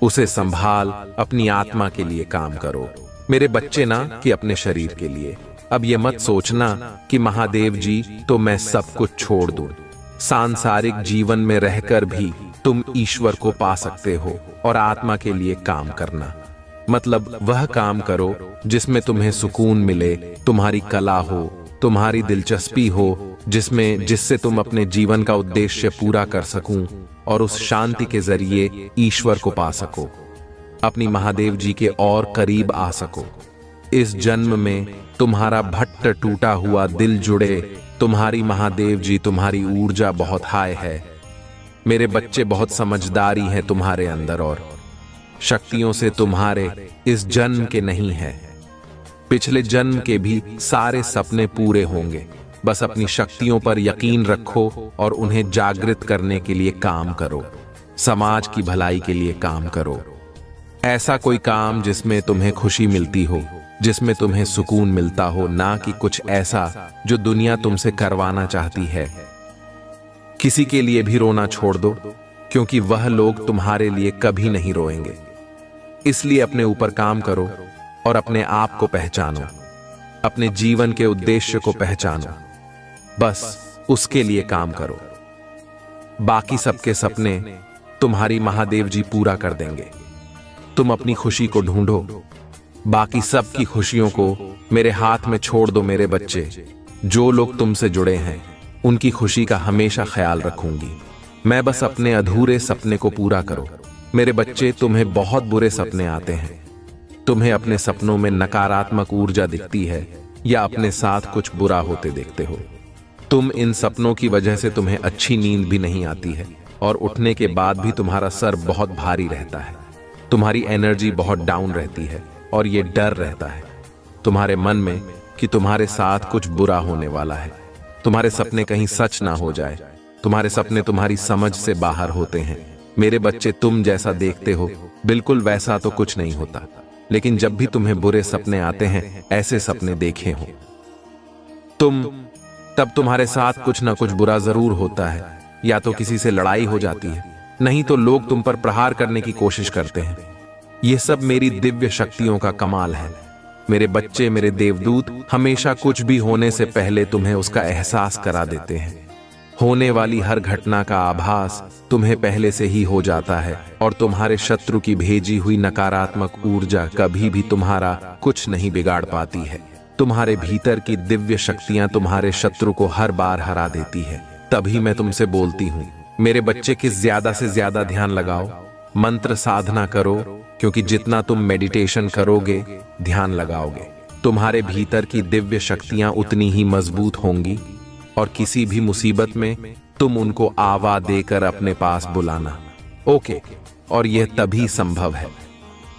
S1: उसे संभाल, अपनी आत्मा के लिए काम करो। मेरे बच्चे ना कि अपने शरीर के लिए। अब ये मत सोचना कि महादेव जी तो मैं सब कुछ छोड़ दूं। सांसारिक जीवन में रहकर भी तुम ईश्वर को पा सकते हो और आत्मा के लिए काम करना। मतलब वह काम करो जिसमें तुम्हें सुकून मिले, तुम्हारी कला हो, तुम्हारी दिलचस्पी हो, जिससे तुम अपने जीवन का उद्देश्य पूरा कर सकूं और उस शांति के जरिए ईश्वर को पा सको, अपनी महादेव जी के और करीब आ सको। इस जन्म में तुम्हारा भट्ट टूटा हुआ दिल जुड़े, तुम्हारी महादेव जी, तुम्हारी ऊर्जा बहुत हाई है। मेरे बच्चे, बहुत समझदारी है तुम्हारे अंदर और शक्तियों से तुम्हारे इस जन्म के नहीं है, पिछले जन्म के भी सारे सपने पूरे होंगे। बस अपनी शक्तियों पर यकीन रखो और उन्हें जागृत करने के लिए काम करो। समाज की भलाई के लिए काम करो। ऐसा कोई काम जिसमें तुम्हें खुशी मिलती हो, जिसमें तुम्हें सुकून मिलता हो, ना कि कुछ ऐसा जो दुनिया तुमसे करवाना चाहती है। किसी के लिए भी रोना छोड़ दो, क्योंकि वह लोग तुम्हारे लिए कभी नहीं रोएंगे। इसलिए अपने ऊपर काम करो और अपने आप को पहचानो, अपने जीवन के उद्देश्य को पहचानो। बस उसके लिए काम करो। बाकी सबके सपने तुम्हारी महादेव जी पूरा कर देंगे। तुम अपनी खुशी को ढूंढो, बाकी सबकी खुशियों को मेरे हाथ में छोड़ दो। मेरे बच्चे, जो लोग तुमसे जुड़े हैं उनकी खुशी का हमेशा ख्याल रखूंगी मैं। बस अपने अधूरे सपने को पूरा करो। मेरे बच्चे, तुम्हें बहुत बुरे सपने आते हैं, तुम्हें अपने सपनों में नकारात्मक ऊर्जा दिखती है या अपने साथ कुछ बुरा होते देखते हो। तुम इन सपनों की वजह से तुम्हें अच्छी नींद भी नहीं आती है और उठने के बाद भी तुम्हारा सर बहुत भारी रहता है। तुम्हारी एनर्जी बहुत डाउन रहती है और ये डर रहता है तुम्हारे मन में कि तुम्हारे साथ कुछ बुरा होने वाला है। तुम्हारे सपने कहीं सच ना हो जाए। तुम्हारे सपने तुम्हारी समझ से बाहर होते हैं। मेरे बच्चे, तुम जैसा देखते हो बिल्कुल वैसा तो कुछ नहीं होता, लेकिन जब भी तुम्हें बुरे सपने आते हैं, ऐसे सपने देखे हो तब तुम्हारे साथ कुछ ना कुछ बुरा जरूर होता है। या तो किसी से लड़ाई हो जाती है, नहीं तो लोग तुम पर प्रहार करने की कोशिश करते हैं। यह सब मेरी दिव्य शक्तियों का कमाल है। मेरे बच्चे, मेरे देवदूत हमेशा कुछ भी होने से पहले तुम्हें उसका एहसास करा देते हैं। होने वाली हर घटना का आभास तुम्हें पहले से ही हो जाता है और तुम्हारे शत्रु की भेजी हुई नकारात्मक ऊर्जा कभी भी तुम्हारा कुछ नहीं बिगाड़ पाती है। तुम्हारे भीतर की दिव्य शक्तियां तुम्हारे शत्रु को हर बार हरा देती है। तभी मैं तुमसे बोलती हूँ, मेरे बच्चे, कि ज्यादा से ज्यादा ध्यान लगाओ, मंत्र साधना करो, क्योंकि जितना तुम मेडिटेशन करोगे, ध्यान लगाओगे, तुम्हारे भीतर की दिव्य शक्तियां उतनी ही मजबूत होंगी और किसी भी मुसीबत में तुम उनको आवा देकर अपने पास बुलाना। ओके, और यह तभी संभव है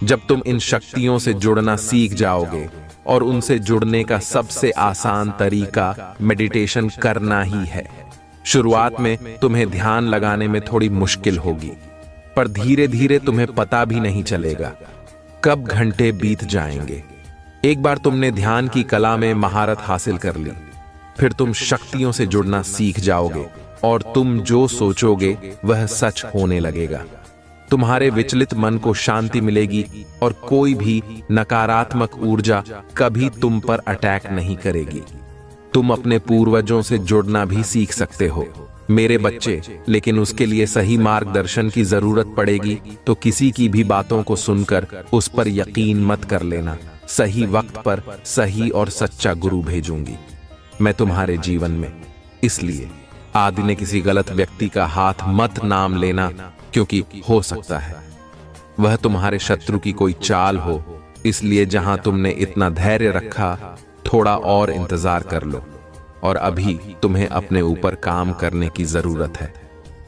S1: जब तुम इन शक्तियों से जुड़ना सीख जाओगे। और उनसे जुड़ने का सबसे आसान तरीका मेडिटेशन करना ही है। शुरुआत में तुम्हें ध्यान लगाने में थोड़ी मुश्किल होगी, पर धीरे धीरे तुम्हें पता भी नहीं चलेगा कब घंटे बीत जाएंगे। एक बार तुमने ध्यान की कला में महारत हासिल कर ली, फिर तुम शक्तियों से जुड़ना सीख जाओगे और तुम जो सोचोगे वह सच होने लगेगा। तुम्हारे विचलित मन को शांति मिलेगी और कोई भी नकारात्मक ऊर्जा कभी तुम पर अटैक नहीं करेगी। तुम अपने पूर्वजों से जुड़ना भी सीख सकते हो मेरे बच्चे, लेकिन उसके लिए सही मार्गदर्शन की जरूरत पड़ेगी। तो किसी की भी बातों को सुनकर उस पर यकीन मत कर लेना। सही वक्त पर सही और सच्चा गुरु भेजूंगी मैं तुम्हारे जीवन में। इसलिए आदि ने किसी गलत व्यक्ति का हाथ मत नाम लेना, क्योंकि हो सकता है वह तुम्हारे शत्रु की कोई चाल हो। इसलिए जहां तुमने इतना धैर्य रखा, थोड़ा और इंतजार कर लो। और अभी तुम्हें अपने ऊपर काम करने की जरूरत है।